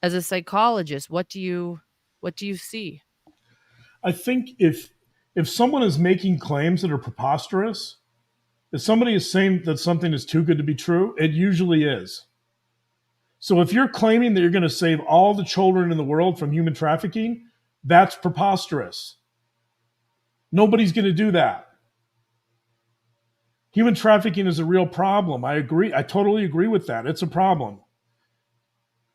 As a psychologist, what do you see? I think if someone is making claims that are preposterous, if somebody is saying that something is too good to be true, it usually is. So if you're claiming that you're going to save all the children in the world from human trafficking, that's preposterous. Nobody's going to do that. Human trafficking is a real problem. I agree. I totally agree with that. It's a problem.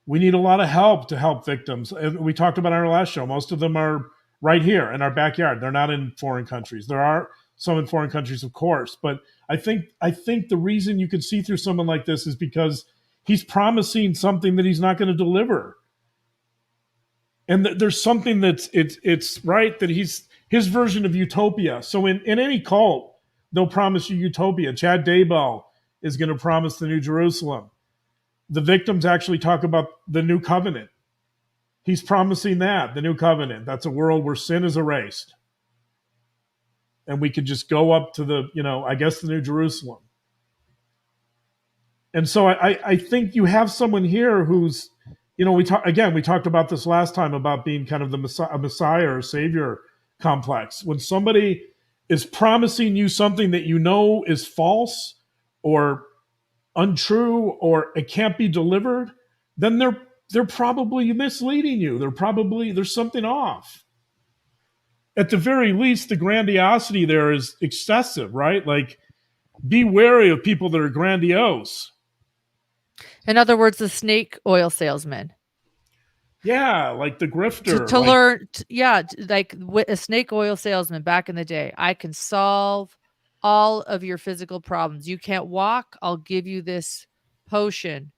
We need a lot of help to help victims. And we talked about on our last show, most of them are right here in our backyard. They're not in foreign countries. There are some in foreign countries, of course, but I think the reason you can see through someone like this is because he's promising something that he's not going to deliver. And there's something it's right that he's his version of utopia. So in any cult, they'll promise you utopia. Chad Daybell is going to promise the New Jerusalem. The victims actually talk about the new covenant. He's promising that, the new covenant. That's a world where sin is erased. And we could just go up to the, I guess the New Jerusalem. And so I think you have someone here who's, we talked about this last time about being kind of a messiah or savior complex. When somebody is promising you something that you know is false or untrue or it can't be delivered, then they're probably misleading you. There's something off. At the very least, the grandiosity there is excessive, right? Like, be wary of people that are grandiose. In other words, the snake oil salesman. Yeah, like the grifter. To learn, like a snake oil salesman back in the day. I can solve all of your physical problems. You can't walk, I'll give you this potion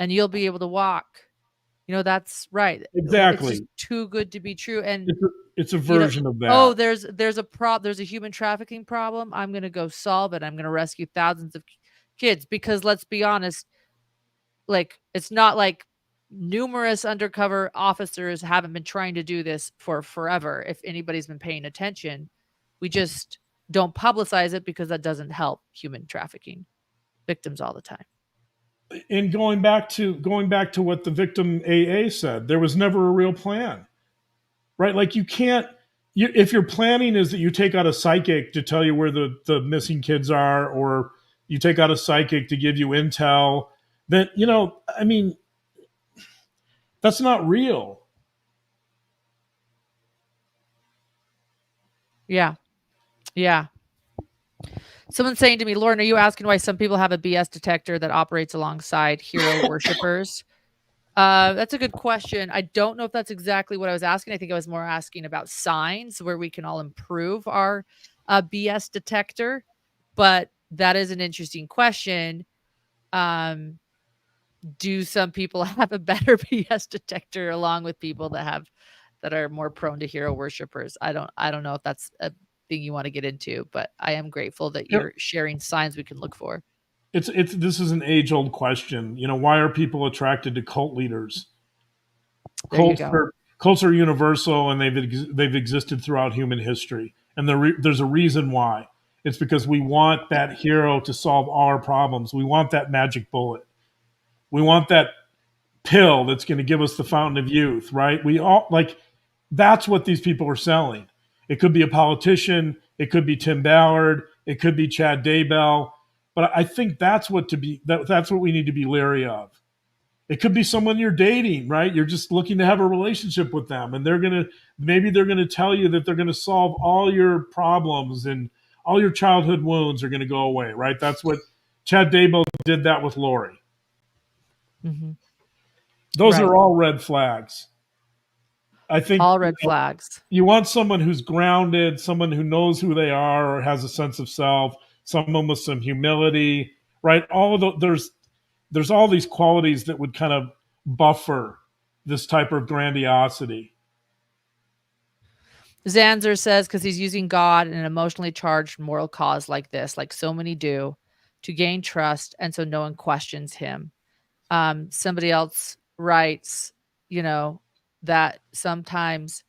and you'll be able to walk. That's right. Exactly. It's just too good to be true. And it's a version of that. Oh, there's a human trafficking problem. I'm going to go solve it. I'm going to rescue thousands of kids, because let's be honest, like, it's not like numerous undercover officers haven't been trying to do this for forever. If anybody's been paying attention, we just don't publicize it because that doesn't help human trafficking victims all the time. And going back to what the victim AA said, there was never a real plan, right? Like, if your planning is that you take out a psychic to tell you where the missing kids are, or you take out a psychic to give you intel, then, that's not real. Yeah. Yeah. Someone's saying to me, Lauren, are you asking why some people have a BS detector that operates alongside hero worshipers? That's a good question. I don't know if that's exactly what I was asking. I think I was more asking about signs where we can all improve our BS detector. But that is an interesting question. Do some people have a better BS detector along with people that are more prone to hero worshipers? I don't know if that's a thing you want to get into, but I am grateful that you're sharing signs we can look for. This is an age-old question. Why are people attracted to cult leaders? Cults are universal, and they've existed throughout human history. And there's a reason why. It's because we want that hero to solve our problems. We want that magic bullet. We want that pill that's going to give us the fountain of youth, right? That's what these people are selling. It could be a politician. It could be Tim Ballard. It could be Chad Daybell. But I think that's what we need to be leery of. It could be someone you're dating, right? You're just looking to have a relationship with them, and maybe they're gonna tell you that they're gonna solve all your problems and all your childhood wounds are gonna go away, right? That's what Chad Daybell did that with Lori. Mm-hmm. Those are all red flags. I think all red flags. You want someone who's grounded, someone who knows who they are or has a sense of self, someone with some humility, right? There's all these qualities that would kind of buffer this type of grandiosity. Zanzer says, because he's using God in an emotionally charged moral cause like this, like so many do, to gain trust, and so no one questions him. Somebody else writes, that sometimes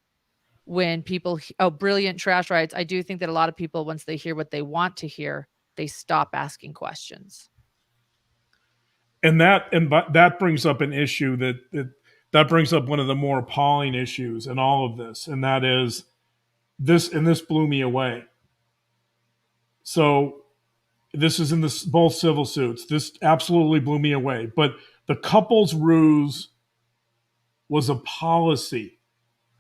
when people, Brilliant Trash writes, I do think that a lot of people, once they hear what they want to hear, they stop asking questions. And that brings up an issue that brings up one of the more appalling issues in all of this, and that is this blew me away. So this is in both civil suits. This absolutely blew me away. But the couple's ruse was a policy.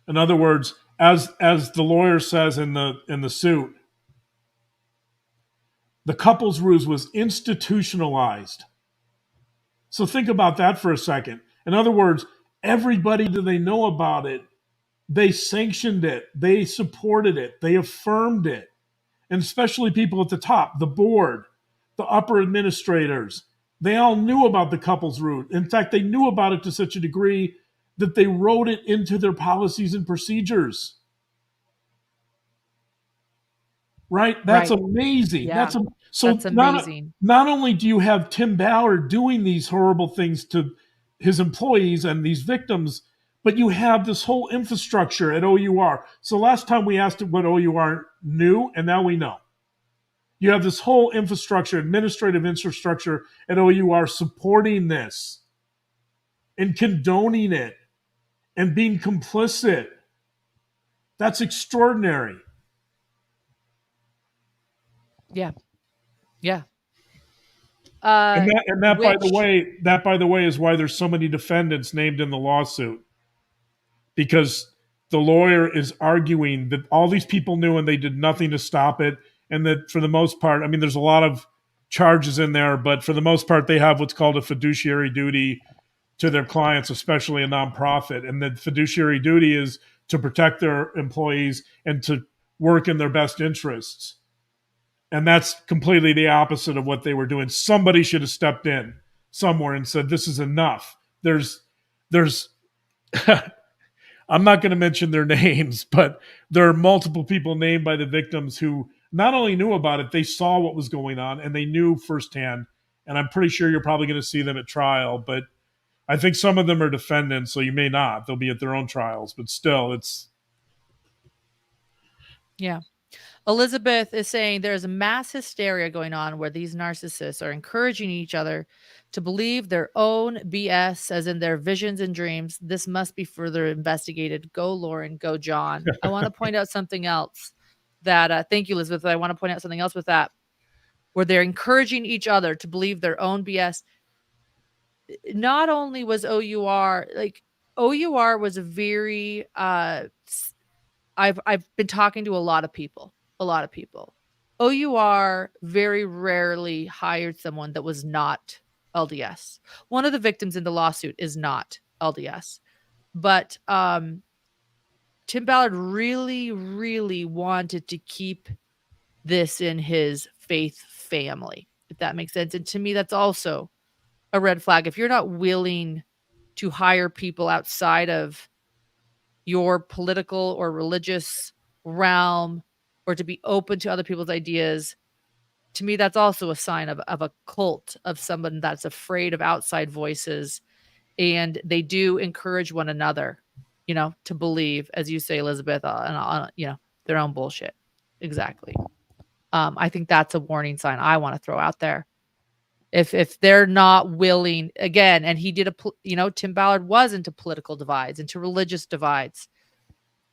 In other words, as the lawyer says in the suit, the couple's ruse was institutionalized. So think about that for a second. In other words, everybody that they know about it, they sanctioned it, they supported it, they affirmed it. And especially people at the top, the board, the upper administrators, they all knew about the couples route. In fact, they knew about it to such a degree that they wrote it into their policies and procedures. Right? That's Right. amazing. Yeah. So That's amazing. not only do you have Tim Ballard doing these horrible things to his employees and these victims, but you have this whole infrastructure at OUR. So last time we asked what OUR knew, and now we know. You have this whole infrastructure, administrative infrastructure at OUR supporting this and condoning it and being complicit. That's extraordinary. Yeah. Yeah. And that Which by the way is why there's so many defendants named in the lawsuit, because the lawyer is arguing that all these people knew and they did nothing to stop it, and that for the most part, I mean, there's a lot of charges in there, but for the most part, they have what's called a fiduciary duty to their clients, especially a nonprofit, and the fiduciary duty is to protect their employees and to work in their best interests. And that's completely the opposite of what they were doing. Somebody should have stepped in somewhere and said, "This is enough." There's I'm not going to mention their names, but there are multiple people named by the victims who not only knew about it, they saw what was going on and they knew firsthand. And I'm pretty sure you're probably going to see them at trial, but I think some of them are defendants, so you may not. They'll be at their own trials, but still, it's. Yeah. Elizabeth is saying there's a mass hysteria going on where these narcissists are encouraging each other to believe their own BS, as in their visions and dreams. This must be further investigated. Go, Lauren. Go, John. I want to point out something else that, thank you, Elizabeth. I want to point out something else with that, where they're encouraging each other to believe their own BS. Not only was OUR, like, OUR was a very, I've been talking to a lot of people. OUR very rarely hired someone that was not LDS. One of the victims in the lawsuit is not LDS, but Tim Ballard really, really wanted to keep this in his faith family, if that makes sense. And to me, that's also a red flag. If you're not willing to hire people outside of your political or religious realm, or to be open to other people's ideas, to me, that's also a sign of a cult, of someone that's afraid of outside voices. And they do encourage one another, to believe, as you say, Elizabeth, their own bullshit. Exactly. I think that's a warning sign I want to throw out there. If they're not willing, again, and he did Tim Ballard was into political divides, into religious divides.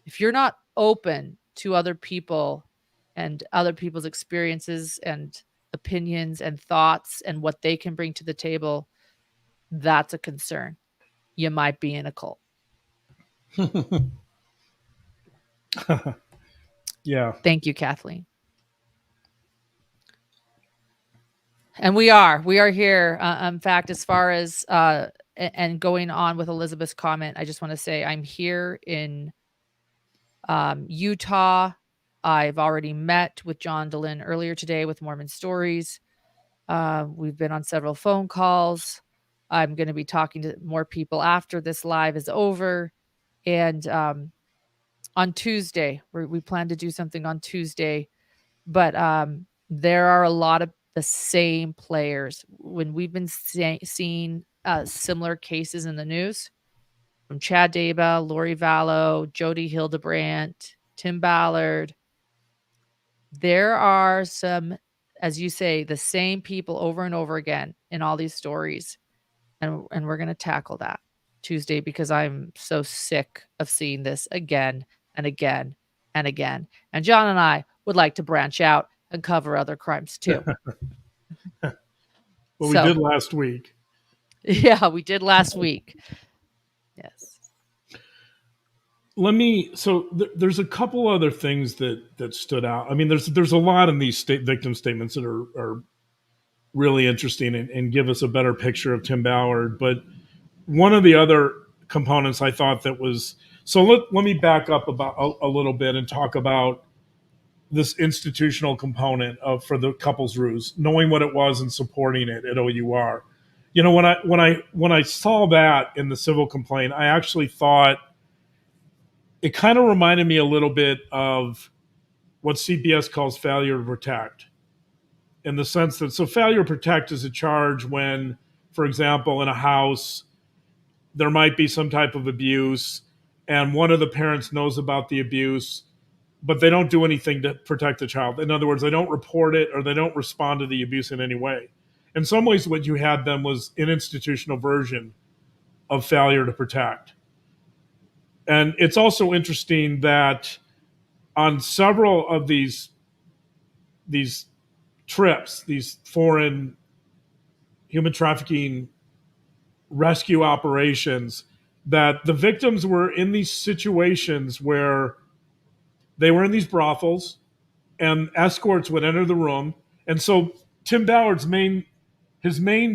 If you're not open to other people and other people's experiences and opinions and thoughts and what they can bring to the table, that's a concern. You might be in a cult. Yeah. Thank you, Kathleen. And we are here. In fact, as far as and going on with Elizabeth's comment, I just want to say I'm here in Utah. I've already met with John DeLynn earlier today with Mormon Stories. We've been on several phone calls. I'm going to be talking to more people after this live is over. And on Tuesday, we plan to do something on Tuesday. But there are a lot of the same players. When we've been seeing similar cases in the news, from Chad Daybell, Lori Vallow, Jody Hildebrandt, Tim Ballard, there are some, as you say, the same people over and over again in all these stories. And we're going to tackle that Tuesday, because I'm so sick of seeing this again and again and again. And John and I would like to branch out and cover other crimes too. Well, we did last week. Yeah, we did last week. Yes. There's a couple other things that stood out. I mean, there's a lot in these victim statements that are really interesting and give us a better picture of Tim Ballard. But one of the other components I thought that was so let me back up about a little bit and talk about this institutional component of for the couples ruse, knowing what it was and supporting it at OUR. You know, when I saw that in the civil complaint, I actually thought it kind of reminded me a little bit of what CPS calls failure to protect, in the sense that so failure to protect is a charge when, for example, in a house there might be some type of abuse and one of the parents knows about the abuse but they don't do anything to protect the child. In other words, they don't report it or they don't respond to the abuse in any way. In some ways, what you had then was an institutional version of failure to protect. And it's also interesting that on several of these trips, these foreign human trafficking rescue operations, that the victims were in these situations where they were in these brothels and escorts would enter the room. And so Tim Ballard's main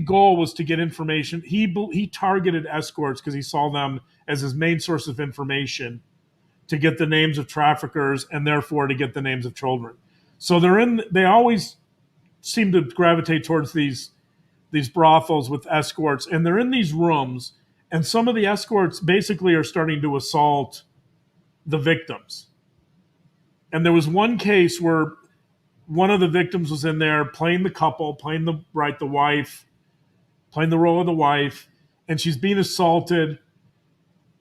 goal was to get information. He targeted escorts because he saw them as his main source of information to get the names of traffickers and therefore to get the names of children. So they always seem to gravitate towards these brothels with escorts, and they're in these rooms, and some of the escorts basically are starting to assault the victims. And there was one case where one of the victims was in there playing the couple, playing the wife, playing the role of the wife, and she's being assaulted.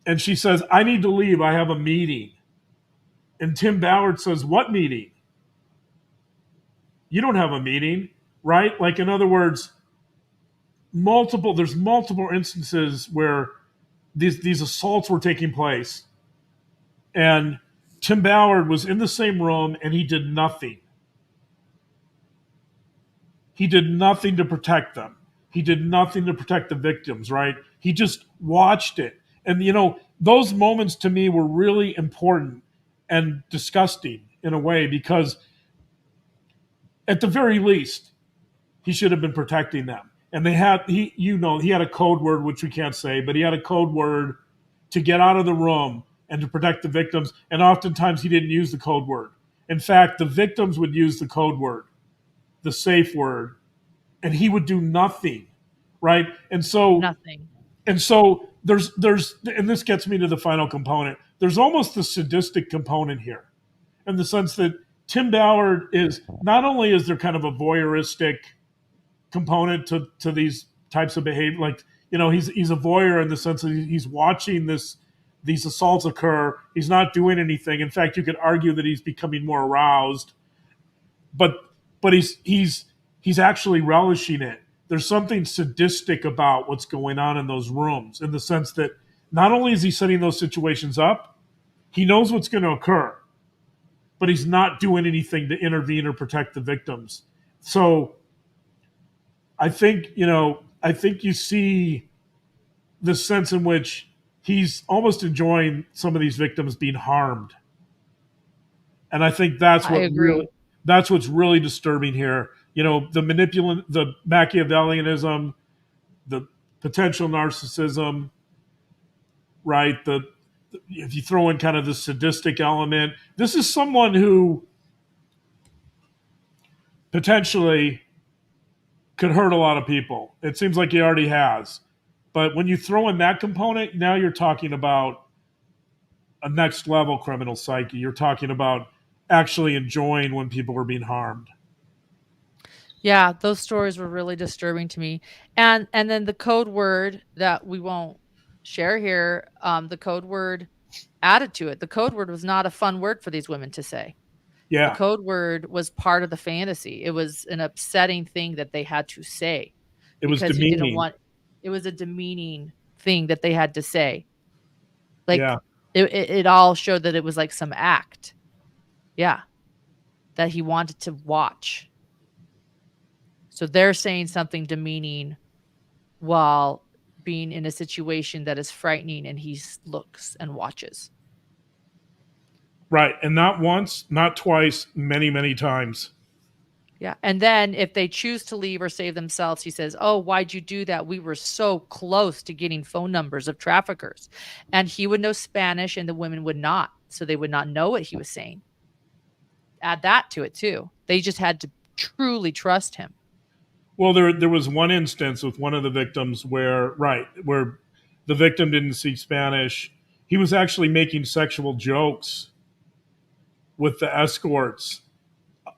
And she says, "I need to leave. I have a meeting." And Tim Ballard says, "What meeting? You don't have a meeting, right?" Like, in other words, there's multiple instances where these assaults were taking place. And Tim Ballard was in the same room and he did nothing. He did nothing to protect them. He did nothing to protect the victims, right? He just watched it. And, those moments to me were really important and disgusting in a way, because at the very least, he should have been protecting them. And he had a code word, which we can't say, but he had a code word to get out of the room and to protect the victims. And oftentimes he didn't use the code word. In fact, the victims would use the code word, the safe word, and he would do nothing, right? Nothing. And so and this gets me to the final component. There's almost a sadistic component here, in the sense that Tim Ballard is not only is there kind of a voyeuristic component to these types of behavior, like, he's a voyeur in the sense that he's watching these assaults occur. He's not doing anything. In fact, you could argue that he's becoming more aroused, but he's actually relishing it. There's something sadistic about what's going on in those rooms, in the sense that not only is he setting those situations up, he knows what's going to occur, but he's not doing anything to intervene or protect the victims. So I think you see the sense in which he's almost enjoying some of these victims being harmed. And I think I agree. that's what's really disturbing here. The Machiavellianism, the potential narcissism, right? If you throw in kind of the sadistic element, this is someone who potentially could hurt a lot of people. It seems like he already has. But when you throw in that component, now you're talking about a next level criminal psyche. You're talking about actually enjoying when people are being harmed. Yeah, those stories were really disturbing to me. And then the code word that we won't share here, the code word added to it. The code word was not a fun word for these women to say. The Yeah, code word was part of the fantasy. It was an upsetting thing that they had to say, it was because you didn't demeaning. want it was a demeaning thing that they had to say. Yeah, Like, it all showed that it was like some act. Yeah, that he wanted to watch. So they're saying something demeaning while being in a situation that is frightening, and he looks and watches. right. And not once, not twice, many, many times. Yeah, and then if they choose to leave or save themselves, he says, "Oh, why'd you do that? We were so close to getting phone numbers of traffickers." And he would know Spanish and the women would not, so they would not know what he was saying. Add that to it too. They just had to truly trust him. Well, there was one instance with one of the victims where the victim didn't speak Spanish. He was actually making sexual jokes with the escorts,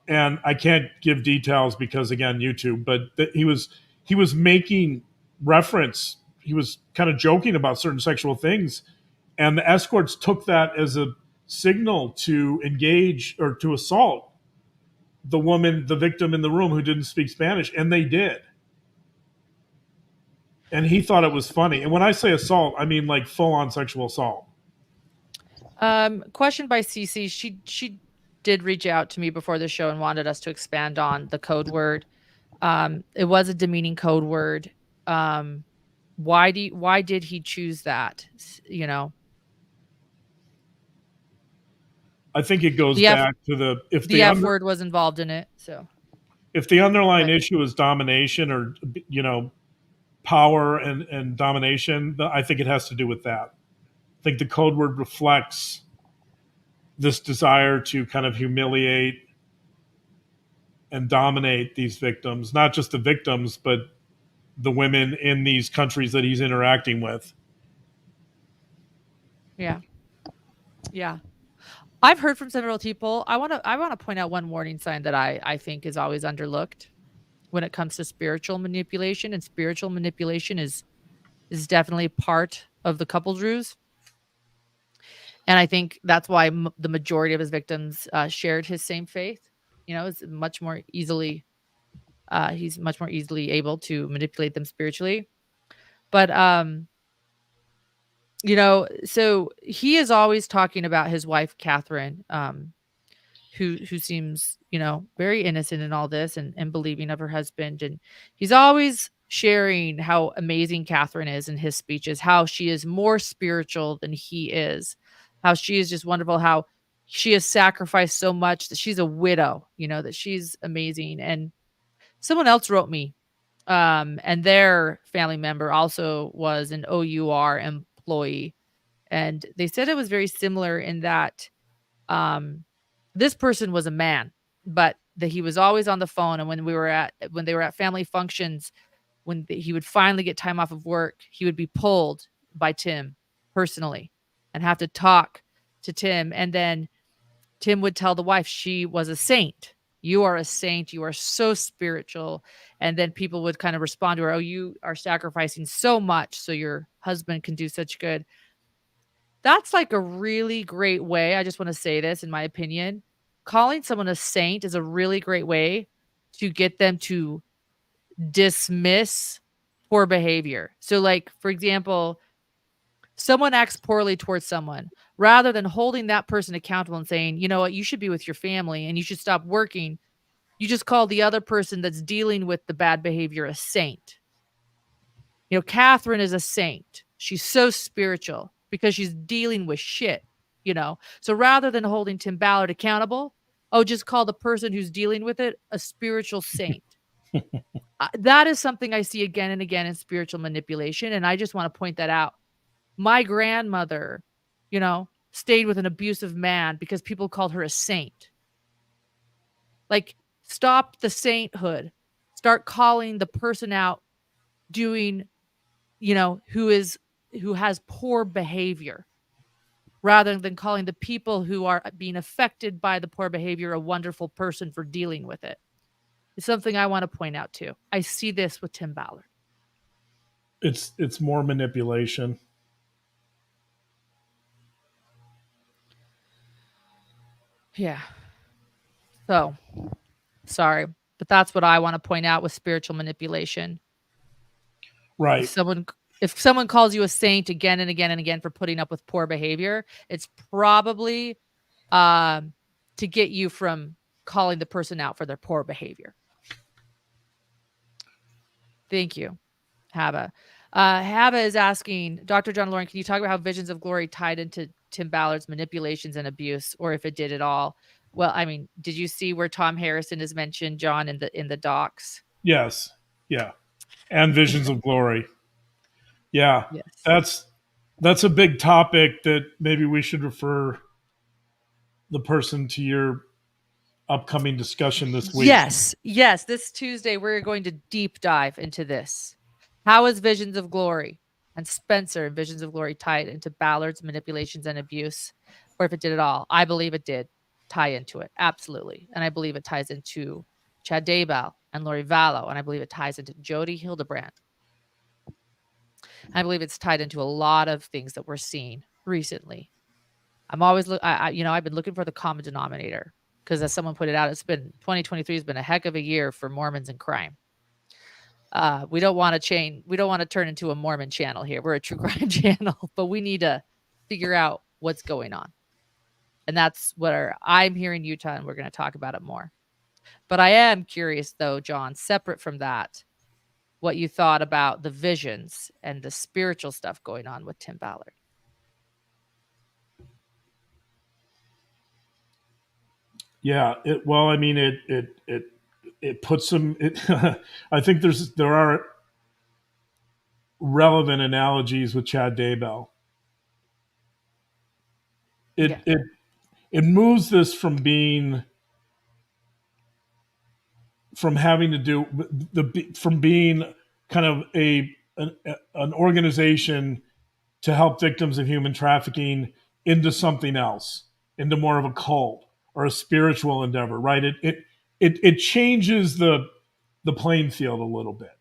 and I can't give details because again YouTube, but he was making reference. He was kind of joking about certain sexual things, and the escorts took that as a signal to engage or to assault the victim in the room who didn't speak Spanish, and they did. And he thought it was funny. And when I say assault, I mean like full on sexual assault. Question by Cece. She did reach out to me before the show and wanted us to expand on the code word. It was a demeaning code word. Why did he choose that? You know, I think it goes the F back to the F word was involved in it. So if the underlying but issue is domination or power and domination, I think it has to do with that. I think the code word reflects this desire to kind of humiliate and dominate these victims, not just the victims, but the women in these countries that he's interacting with. yeah. Yeah. I've heard from several people. I want to point out one warning sign that I think is always underlooked when it comes to spiritual manipulation, and spiritual manipulation is definitely part of the couples ruse. And I think that's why the majority of his victims shared his same faith. You know, it's much more easily he's much more easily able to manipulate them spiritually. But so he is always talking about his wife Catherine, who seems, very innocent in all this and believing of her husband. And he's always sharing how amazing Catherine is in his speeches, how she is more spiritual than he is, how she is just wonderful, how she has sacrificed so much that she's a widow, that she's amazing. And someone else wrote me, and their family member also was an OUR employee. And they said it was very similar in that um, this person was a man, but that he was always on the phone. And when they were at family functions, he would finally get time off of work, he would be pulled by Tim personally and have to talk to Tim. And then Tim would tell the wife she was a saint. You are a saint. You are so spiritual. And then people would kind of respond to her, "Oh, you are sacrificing so much so your husband can do such good." That's like a really great way. I just want to say this in my opinion. Calling someone a saint is a really great way to get them to dismiss poor behavior. So, like, for example, someone acts poorly towards someone, rather than holding that person accountable and saying, "You know what, you should be with your family and you should stop working." You just call the other person that's dealing with the bad behavior a saint. Catherine is a saint. She's so spiritual because she's dealing with shit. So rather than holding Tim Ballard accountable, just call the person who's dealing with it a spiritual saint. That is something I see again and again in spiritual manipulation. And I just want to point that out. My grandmother, stayed with an abusive man because people called her a saint. Like, stop the sainthood. Start calling the person out doing, who has poor behavior, rather than calling the people who are being affected by the poor behavior a wonderful person for dealing with it. It's something I want to point out too. I see this with Tim Ballard. It's more manipulation. Yeah. So, sorry, but that's what I want to point out with spiritual manipulation. If Right. someone if someone calls you a saint again and again and again for putting up with poor behavior, it's probably um, to get you from calling the person out for their poor behavior. Thank you, Hava. Hava is asking, Dr. John Lauren, can you talk about how visions of glory tied into Tim Ballard's manipulations and abuse, or if it did at all? Well, I mean, did you see where Tom Harrison is mentioned, John, in the docs? Yes. Yeah. And Visions of Glory. Yeah. Yes. That's a big topic that maybe we should refer the person to your upcoming discussion this week. Yes. Yes. This Tuesday, we're going to deep dive into this. How is Visions of Glory and Spencer and Visions of Glory tied into Ballard's manipulations and abuse? Or if it did at all? I believe it did tie into it. Absolutely. And I believe it ties into Chad Daybell and Lori Vallow. And I believe it ties into Jody Hildebrand. I believe it's tied into a lot of things that we're seeing recently. I'm always I've been looking for the common denominator because as someone put it out, it's been 2023 has been a heck of a year for Mormons and crime. We don't want to turn into a Mormon channel here. We're a true crime channel, but we need to figure out what's going on. And that's what I'm here in Utah, and we're going to talk about it more. But I am curious, though, John, separate from that, what you thought about the visions and the spiritual stuff going on with Tim Ballard. Yeah. Well, I mean, it puts them. I think there are relevant analogies with Chad Daybell. It Yeah. it it moves this from being from having to do from being kind of an organization to help victims of human trafficking into something else, into more of a cult or a spiritual endeavor, right? It changes the playing field a little bit,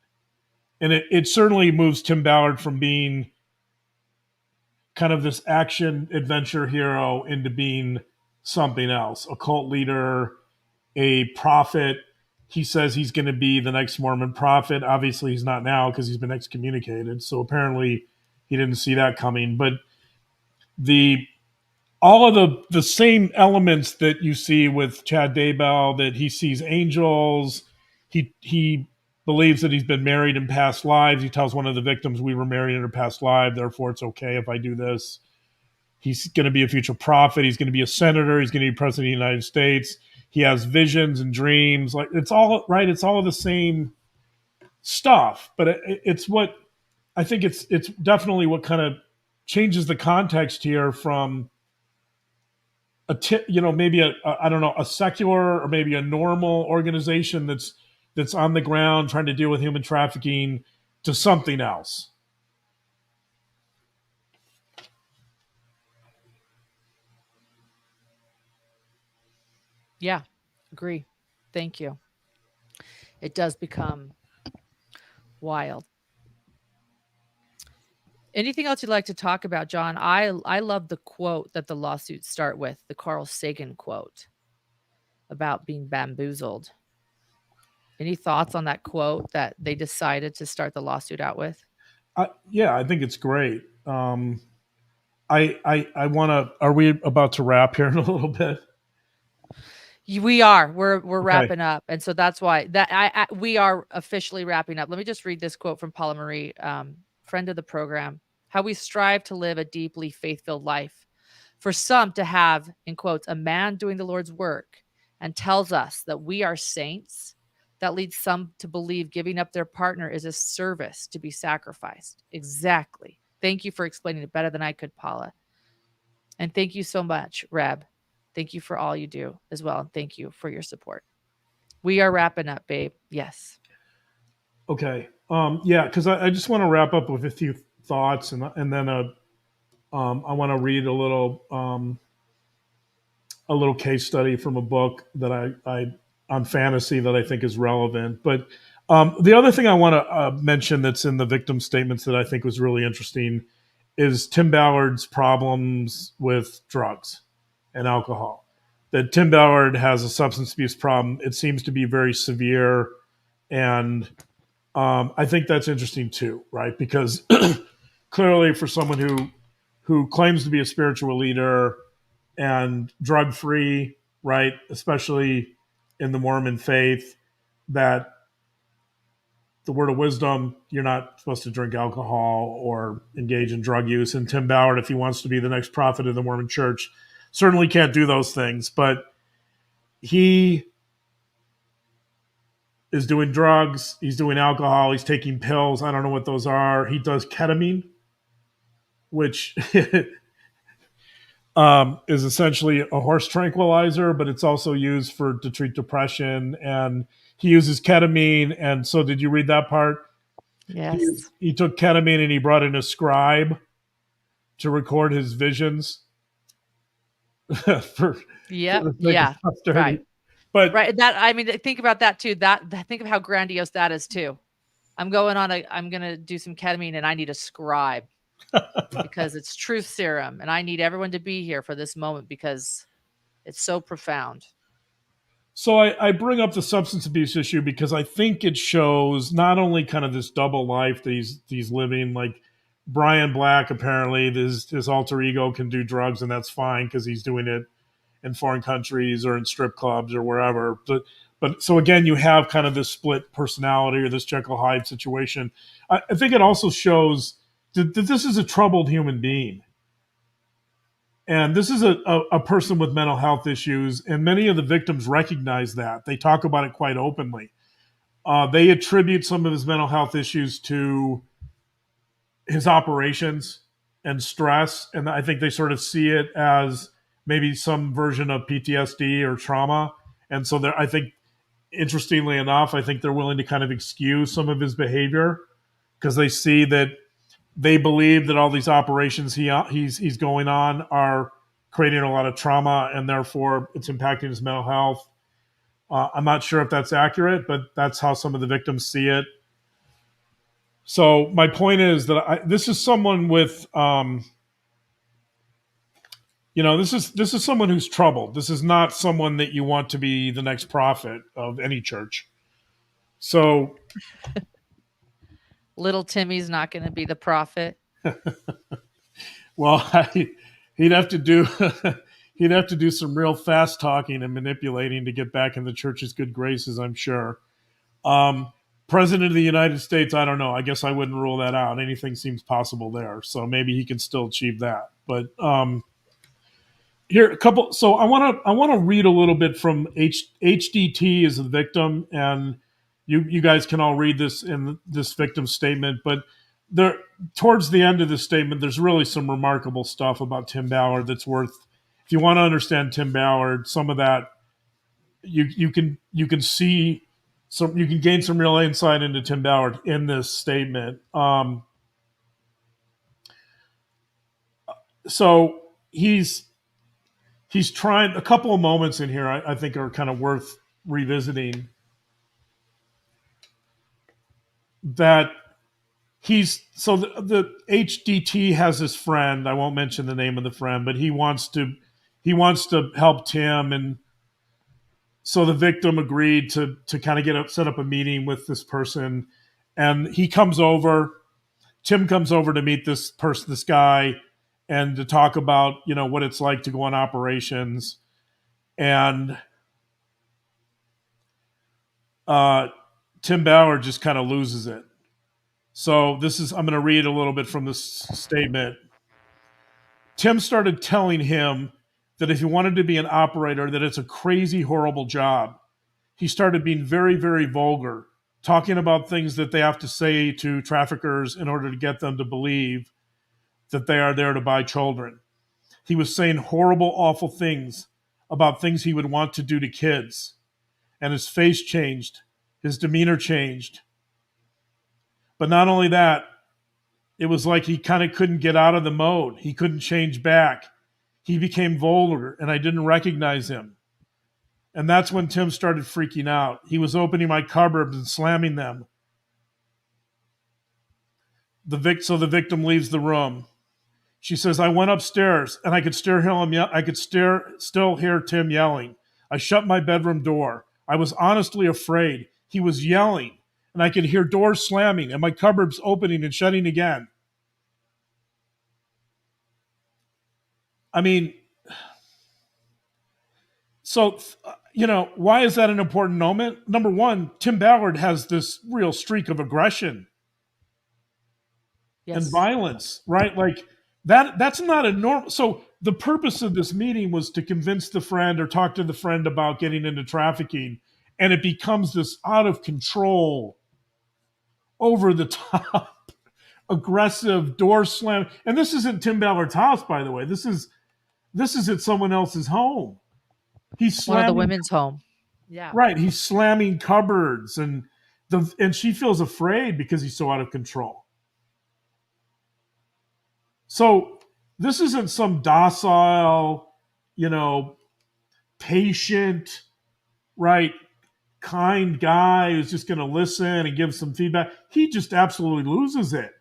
and it certainly moves Tim Ballard from being kind of this action adventure hero into being something else, a cult leader, a prophet. He says he's going to be the next Mormon prophet. Obviously, he's not now because he's been excommunicated. So apparently, he didn't see that coming. But the all of the same elements that you see with Chad Daybell, that he sees angels, he believes that he's been married in past lives. He tells one of the victims, "We were married in a past life, therefore it's okay if I do this." He's going to be a future prophet. He's going to be a senator. He's going to be president of the United States. He has visions and dreams. Like, it's all right. It's all the same stuff, but it's what I think it's definitely what kind of changes the context here from maybe I don't know, a secular or maybe a normal organization that's on the ground trying to deal with human trafficking to something else. Yeah, agree. Thank you. It does become wild. Anything else you'd like to talk about, John? I love the quote that the lawsuits start with, the Carl Sagan quote about being bamboozled. Any thoughts on that quote that they decided to start the lawsuit out with? Yeah, I think it's great. I want to. Are we about to wrap here in a little bit? We are. We're Okay. wrapping up, and so that's why we are officially wrapping up. Let me just read this quote from Paula Marie, friend of the program. How we strive to live a deeply faith-filled life. For some to have, in quotes, a man doing the Lord's work and tells us that we are saints, that leads some to believe giving up their partner is a service to be sacrificed. Exactly. Thank you for explaining it better than I could, Paula. And thank you so much, Reb. Thank you for all you do as well. And thank you for your support. We are wrapping up, babe. Yes. Okay. Yeah, because I just want to wrap up with a few thoughts, and then I want to read a little case study from a book that I on fantasy that I think is relevant. But the other thing I want to mention that's in the victim statements that I think was really interesting is Tim Ballard's problems with drugs and alcohol. That Tim Ballard has a substance abuse problem. It seems to be very severe, and I think that's interesting too, right? Because clearly, for someone who claims to be a spiritual leader and drug free, right? Especially in the Mormon faith, that the word of wisdom, you're not supposed to drink alcohol or engage in drug use. And Tim Ballard, if he wants to be the next prophet of the Mormon church, certainly can't do those things. But he is doing drugs, he's doing alcohol, he's taking pills. I don't know what those are. He does ketamine, which is essentially a horse tranquilizer, but it's also used to treat depression. And he uses ketamine. And so, did you read that part? Yes. He took ketamine and he brought in a scribe to record his visions for Yep. the sake of Yeah. posterity. Right. But Right. That, I mean, think about that too. Think of how grandiose that is too. I'm going to do some ketamine and I need a scribe because it's truth serum and I need everyone to be here for this moment because it's so profound. so I bring up the substance abuse issue because I think it shows not only kind of this double life that he's living. Like Brian Black, apparently his alter ego can do drugs and that's fine because he's doing it in foreign countries or in strip clubs or wherever. But so again, you have kind of this split personality or this Jekyll Hyde situation. I think it also shows that this is a troubled human being. And this is a person with mental health issues, and many of the victims recognize that. They talk about it quite openly. They attribute some of his mental health issues to his operations and stress, and I think they sort of see it as maybe some version of PTSD or trauma. And so I think, interestingly enough, I think they're willing to kind of excuse some of his behavior because they see that they believe that all these operations he's going on are creating a lot of trauma and therefore it's impacting his mental health. I'm not sure if that's accurate, but that's how some of the victims see it. So my point is that this is someone with, this is someone who's troubled. This is not someone that you want to be the next prophet of any church. So, Little Timmy's not going to be the prophet. well, he'd have to do he'd have to do some real fast talking and manipulating to get back in the church's good graces, I'm sure. President of the United States, I don't know. I guess I wouldn't rule that out. Anything seems possible there, so maybe he can still achieve that. But here a couple. So I want to read a little bit from HDT is the victim, and you guys can all read this in this victim statement. But there, towards the end of the statement, there's really some remarkable stuff about Tim Ballard that's worth. If you want to understand Tim Ballard, some of that you can see. So you can gain some real insight into Tim Ballard in this statement. So he's trying a couple of moments in here I think are kind of worth revisiting. That the HDT has this friend. I won't mention the name of the friend, but he wants to help Tim, and so the victim agreed to kind of set up a meeting with this person, and Tim comes over to meet this guy, and to talk about what it's like to go on operations, and Tim Ballard just kind of loses it. So I'm going to read a little bit from this statement. Tim started telling him that if he wanted to be an operator, that it's a crazy, horrible job. He started being very, very vulgar, talking about things that they have to say to traffickers in order to get them to believe that they are there to buy children. He was saying horrible, awful things about things he would want to do to kids. And his face changed. His demeanor changed. But not only that, it was like he kind of couldn't get out of the mode. He couldn't change back. He became vulgar, and I didn't recognize him. And that's when Tim started freaking out. He was opening my cupboards and slamming them. So the victim leaves the room. She says, I went upstairs and I could still hear Tim yelling. I shut my bedroom door. I was honestly afraid. He was yelling, and I could hear doors slamming and my cupboards opening and shutting again. I mean, so, why is that an important moment? Number one, Tim Ballard has this real streak of aggression and Yes. violence, right? Like that's not a normal. So the purpose of this meeting was to convince the friend or talk to the friend about getting into trafficking. And it becomes this out of control, over the top, aggressive door slam. And this isn't Tim Ballard's house, by the way. This is at someone else's home. He's One of the slamming, women's home. Yeah. right. He's slamming cupboards, and she feels afraid because he's so out of control. So this isn't some docile, patient, right, kind guy who's just going to listen and give some feedback. He just absolutely loses it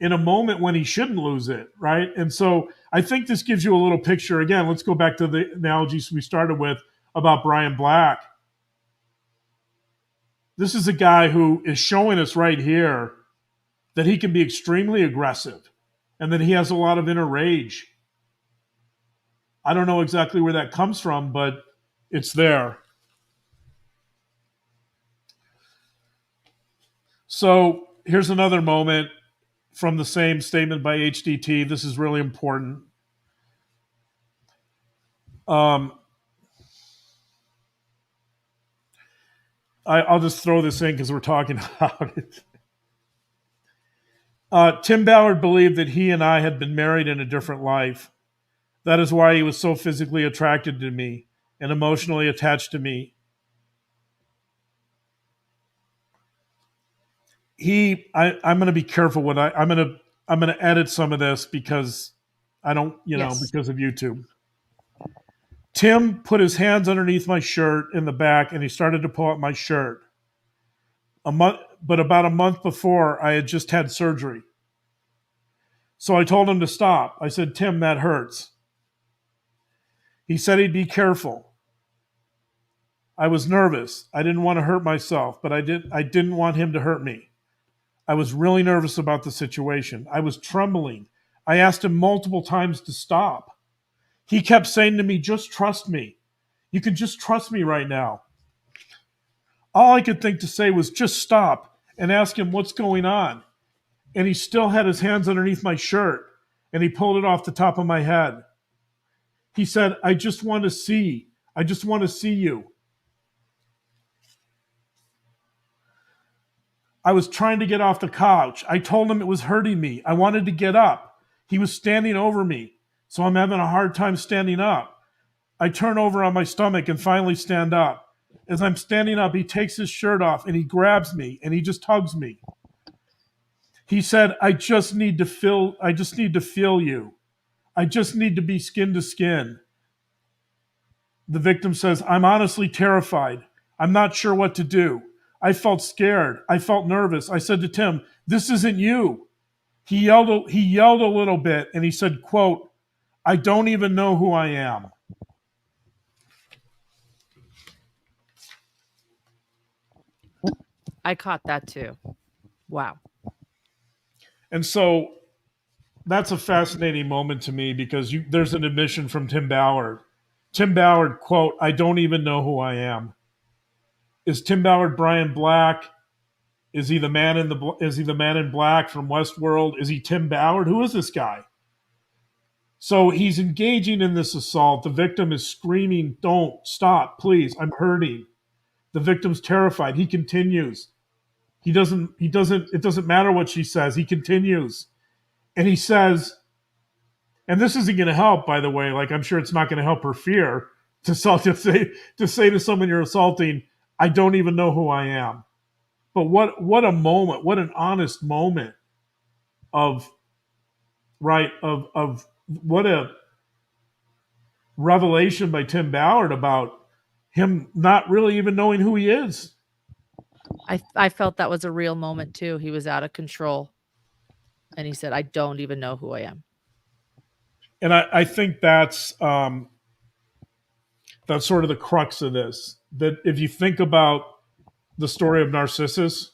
in a moment when he shouldn't lose it, right? And so I think this gives you a little picture. Again, let's go back to the analogies we started with about Brian Black. This is a guy who is showing us right here that he can be extremely aggressive and that he has a lot of inner rage. I don't know exactly where that comes from, but it's there. So here's another moment from the same statement by HDT. This is really important. I'll just throw this in because we're talking about it. Tim Ballard believed that he and I had been married in a different life. That is why he was so physically attracted to me and emotionally attached to me. I'm going to be careful what I'm going to edit some of this because I don't, because of YouTube. Tim put his hands underneath my shirt in the back and he started to pull up my shirt. But about a month before, I had just had surgery. So I told him to stop. I said, Tim, that hurts. He said he'd be careful. I was nervous. I didn't want to hurt myself, but I didn't want him to hurt me. I was really nervous about the situation. I was trembling. I asked him multiple times to stop. He kept saying to me, just trust me. You can just trust me right now. All I could think to say was just stop and ask him what's going on. And he still had his hands underneath my shirt and he pulled it off the top of my head. He said, I just want to see you. I was trying to get off the couch. I told him it was hurting me. I wanted to get up. He was standing over me, so I'm having a hard time standing up. I turn over on my stomach and finally stand up. As I'm standing up, he takes his shirt off and he grabs me and he just hugs me. He said, I just need to feel you. I just need to be skin to skin. The victim says, I'm honestly terrified. I'm not sure what to do. I felt scared. I felt nervous. I said to Tim, this isn't you. He yelled a little bit and he said, quote, I don't even know who I am. I caught that too. Wow. And so that's a fascinating moment to me because there's an admission from Tim Ballard. Tim Ballard, quote, I don't even know who I am. Is Tim Ballard Brian Black? Is he the man in black from Westworld? Is he Tim Ballard? Who is this guy? So he's engaging in this assault. The victim is screaming, don't, stop, please, I'm hurting. The victim's terrified. He continues. It doesn't matter what she says. He continues. And he says, and this isn't going to help, by the way, like I'm sure it's not going to help her fear to say to someone you're assaulting, I don't even know who I am. But what a moment, what an honest moment of what a revelation by Tim Ballard about him not really even knowing who he is. I felt that was a real moment too. He was out of control. And he said, I don't even know who I am. And I think that's sort of the crux of this. That if you think about the story of Narcissus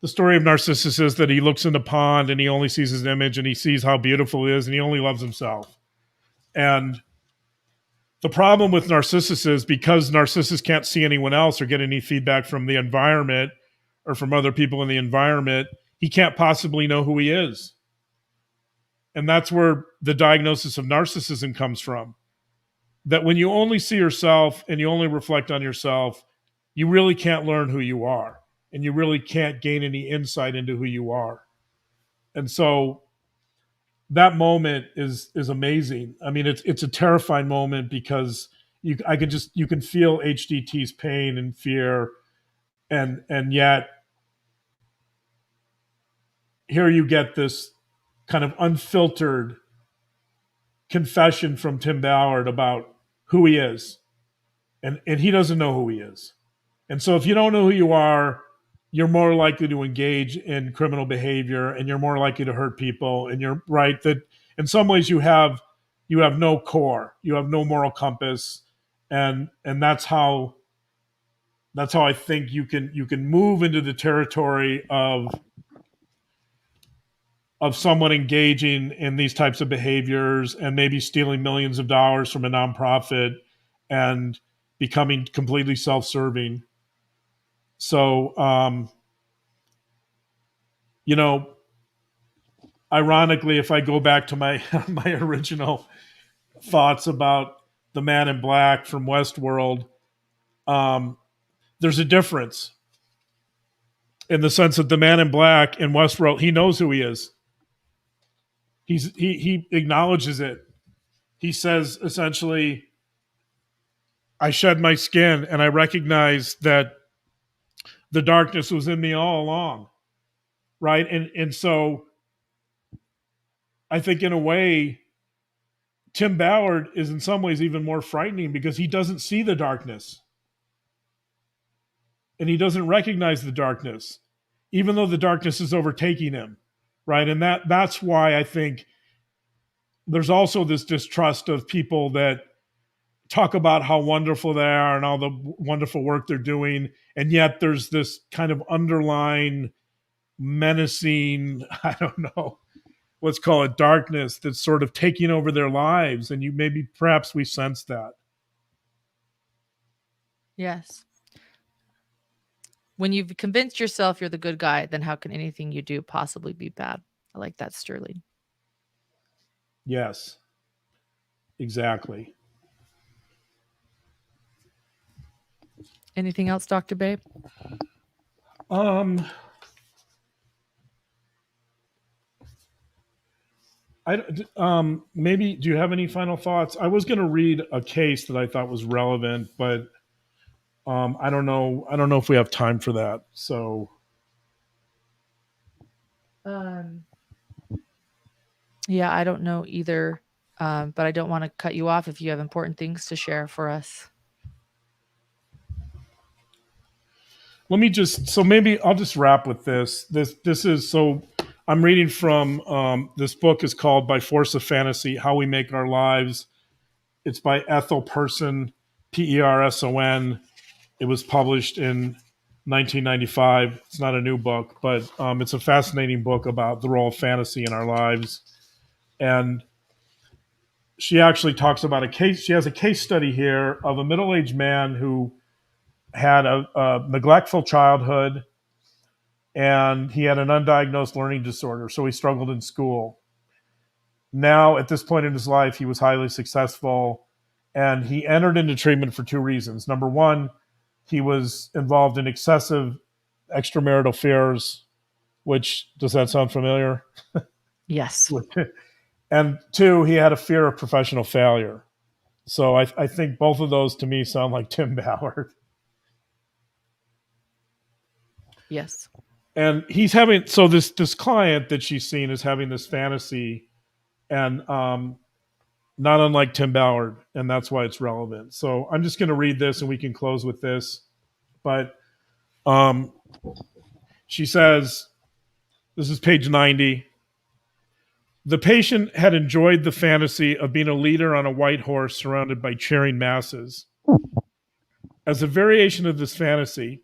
is that he looks in the pond and he only sees his image and he sees how beautiful he is and he only loves himself. And the problem with Narcissus is because Narcissus can't see anyone else or get any feedback from the environment or from other people in the environment, he can't possibly know who he is. And that's where the diagnosis of narcissism comes from. That when you only see yourself and you only reflect on yourself, you really can't learn who you are, and you really can't gain any insight into who you are. And so that moment is amazing. I mean, it's a terrifying moment because you can feel HDT's pain and fear, and yet here you get this kind of unfiltered confession from Tim Ballard about who he is, and he doesn't know who he is. And so if you don't know who you are, you're more likely to engage in criminal behavior, and you're more likely to hurt people, and you're right that in some ways you have no core, you have no moral compass, and that's how I think you can move into the territory of someone engaging in these types of behaviors and maybe stealing millions of dollars from a nonprofit and becoming completely self-serving. So, ironically, if I go back to my my original thoughts about the Man in Black from Westworld, there's a difference in the sense that the Man in Black in Westworld, he knows who he is. He acknowledges it. He says essentially, I shed my skin and I recognize that the darkness was in me all along. Right. And so I think in a way, Tim Ballard is in some ways even more frightening because he doesn't see the darkness. And he doesn't recognize the darkness, even though the darkness is overtaking him. Right. And that's why I think there's also this distrust of people that talk about how wonderful they are and all the wonderful work they're doing. And yet there's this kind of underlying menacing, I don't know, let's call it darkness that's sort of taking over their lives. And perhaps we sense that. Yes. When you've convinced yourself you're the good guy, then how can anything you do possibly be bad? I like that, Sterling. Yes, exactly. Anything else, Dr. Babe? Maybe, do you have any final thoughts? I was going to read a case that I thought was relevant, but I don't know if we have time for that. So, yeah, I don't know either, but I don't want to cut you off if you have important things to share for us. let me just, so maybe I'll just wrap with this. This is, so I'm reading from, this book is called By Force of Fantasy, How We Make Our Lives. It's by Ethel Person, Person. It was published in 1995. It's not a new book, but it's a fascinating book about the role of fantasy in our lives. And she actually talks about a case. She has a case study here of a middle-aged man who had a neglectful childhood, and he had an undiagnosed learning disorder, so he struggled in school. Now, at this point in his life, he was highly successful, and he entered into treatment for two reasons. Number one, he was involved in excessive extramarital affairs, which, does that sound familiar? Yes. And two, he had a fear of professional failure. So I think both of those to me sound like Tim Ballard. Yes. And he's having, so this client that she's seen is having this fantasy, and not unlike Tim Ballard, and that's why it's relevant. So I'm just going to read this and we can close with this. But she says, this is page 90. The patient had enjoyed the fantasy of being a leader on a white horse surrounded by cheering masses. As a variation of this fantasy,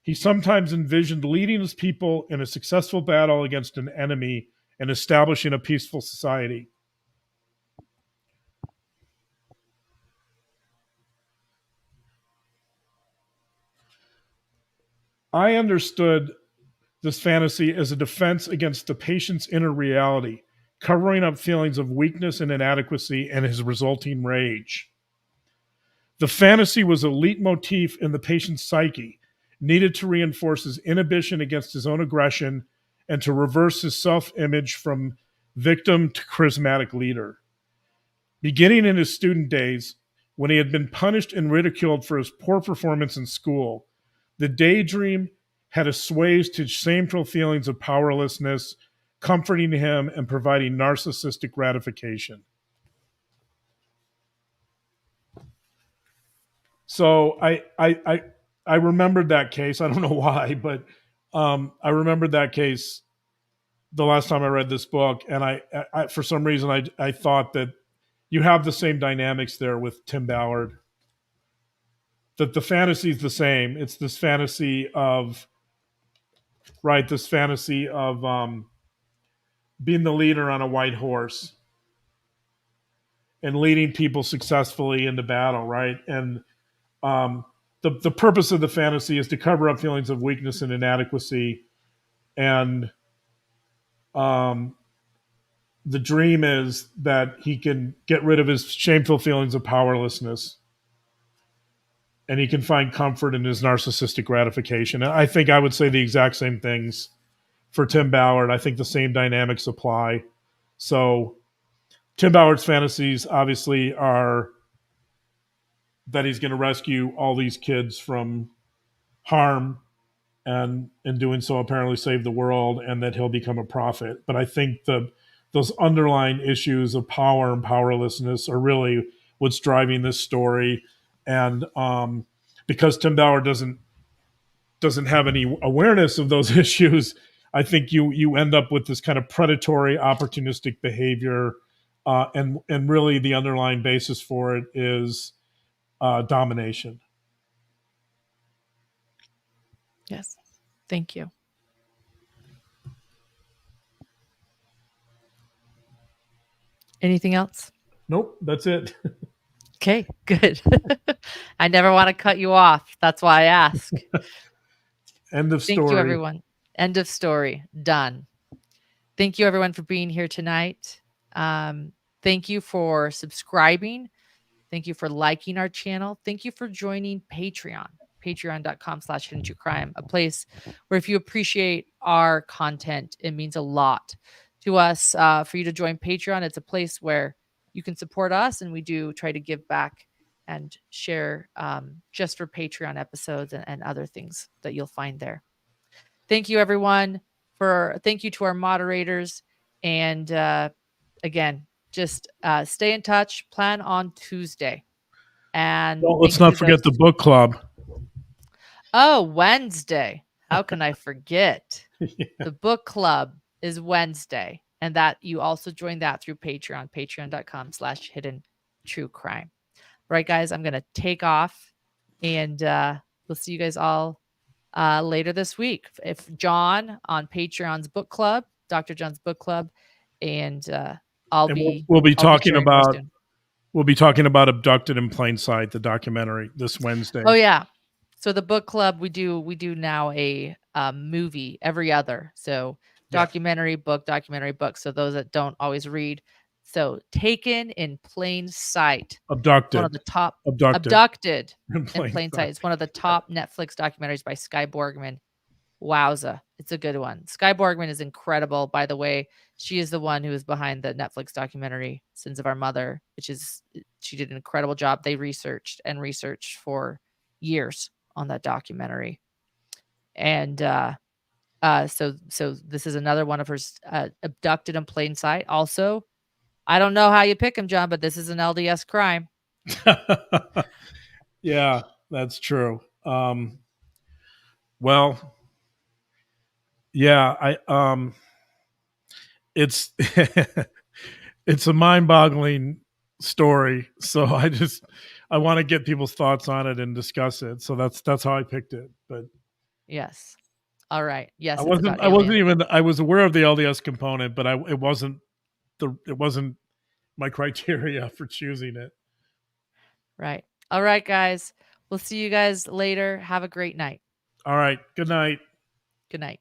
he sometimes envisioned leading his people in a successful battle against an enemy and establishing a peaceful society. I understood this fantasy as a defense against the patient's inner reality, covering up feelings of weakness and inadequacy and his resulting rage. The fantasy was a leitmotif in the patient's psyche, needed to reinforce his inhibition against his own aggression and to reverse his self-image from victim to charismatic leader. Beginning in his student days, when he had been punished and ridiculed for his poor performance in school, the daydream had assuaged his shameful feelings of powerlessness, comforting him and providing narcissistic gratification. So I remembered that case. I don't know why, but I remembered that case the last time I read this book, and I for some reason I thought that you have the same dynamics there with Tim Ballard. That the fantasy is the same. It's this fantasy of being the leader on a white horse and leading people successfully into battle, right? And the purpose of the fantasy is to cover up feelings of weakness and inadequacy, and the dream is that he can get rid of his shameful feelings of powerlessness, and he can find comfort in his narcissistic gratification. And I think I would say the exact same things for Tim Ballard. I think the same dynamics apply. So Tim Ballard's fantasies obviously are that he's going to rescue all these kids from harm, and in doing so apparently save the world, and that he'll become a prophet. But I think those underlying issues of power and powerlessness are really what's driving this story. And because Tim Ballard doesn't have any awareness of those issues, I think you end up with this kind of predatory, opportunistic behavior, and really the underlying basis for it is domination. Yes. Thank you. Anything else? Nope, that's it. Okay, good. I never want to cut you off. That's why I ask. End of story. Thank you, everyone. End of story. Done. Thank you, everyone, for being here tonight. Thank you for subscribing. Thank you for liking our channel. Thank you for joining Patreon, patreon.com/hidden2crime, a place where if you appreciate our content, it means a lot to us for you to join Patreon. It's a place where you can support us, and we do try to give back and share just for Patreon episodes and other things that you'll find there. Thank you, everyone. Thank you to our moderators. And again, just stay in touch. Plan on Tuesday. And let's not forget the book club. Oh, Wednesday. How can I forget? Yeah. The book club is Wednesday. And that you also join that through Patreon, patreon.com/hidden-true-crime. Right, guys, I'm going to take off, and we'll see you guys all later this week. If John on Patreon's book club, Dr. John's book club, and we'll be talking about Abducted in Plain Sight, the documentary, this Wednesday. Oh yeah. So the book club, we do now a movie every other. So documentary book. So those that don't always read. So Taken in Plain Sight. Abducted. One of the top. Abducted in Plain Sight. It's one of the top Netflix documentaries by Skye Borgman. Wowza. It's a good one. Skye Borgman is incredible, by the way. She is the one who is behind the Netflix documentary Sins of Our Mother, she did an incredible job. They researched for years on that documentary. And so this is another one of her Abducted in Plain Sight. Also, I don't know how you pick them, John, but this is an LDS crime. Yeah, that's true. Well, yeah, it's it's a mind-boggling story. So I want to get people's thoughts on it and discuss it. So that's how I picked it. But yes, all right, yes, I was aware of the LDS component, but it wasn't my criteria for choosing it. Right. All right, guys. We'll see you guys later. Have a great night. All right. Good night. Good night.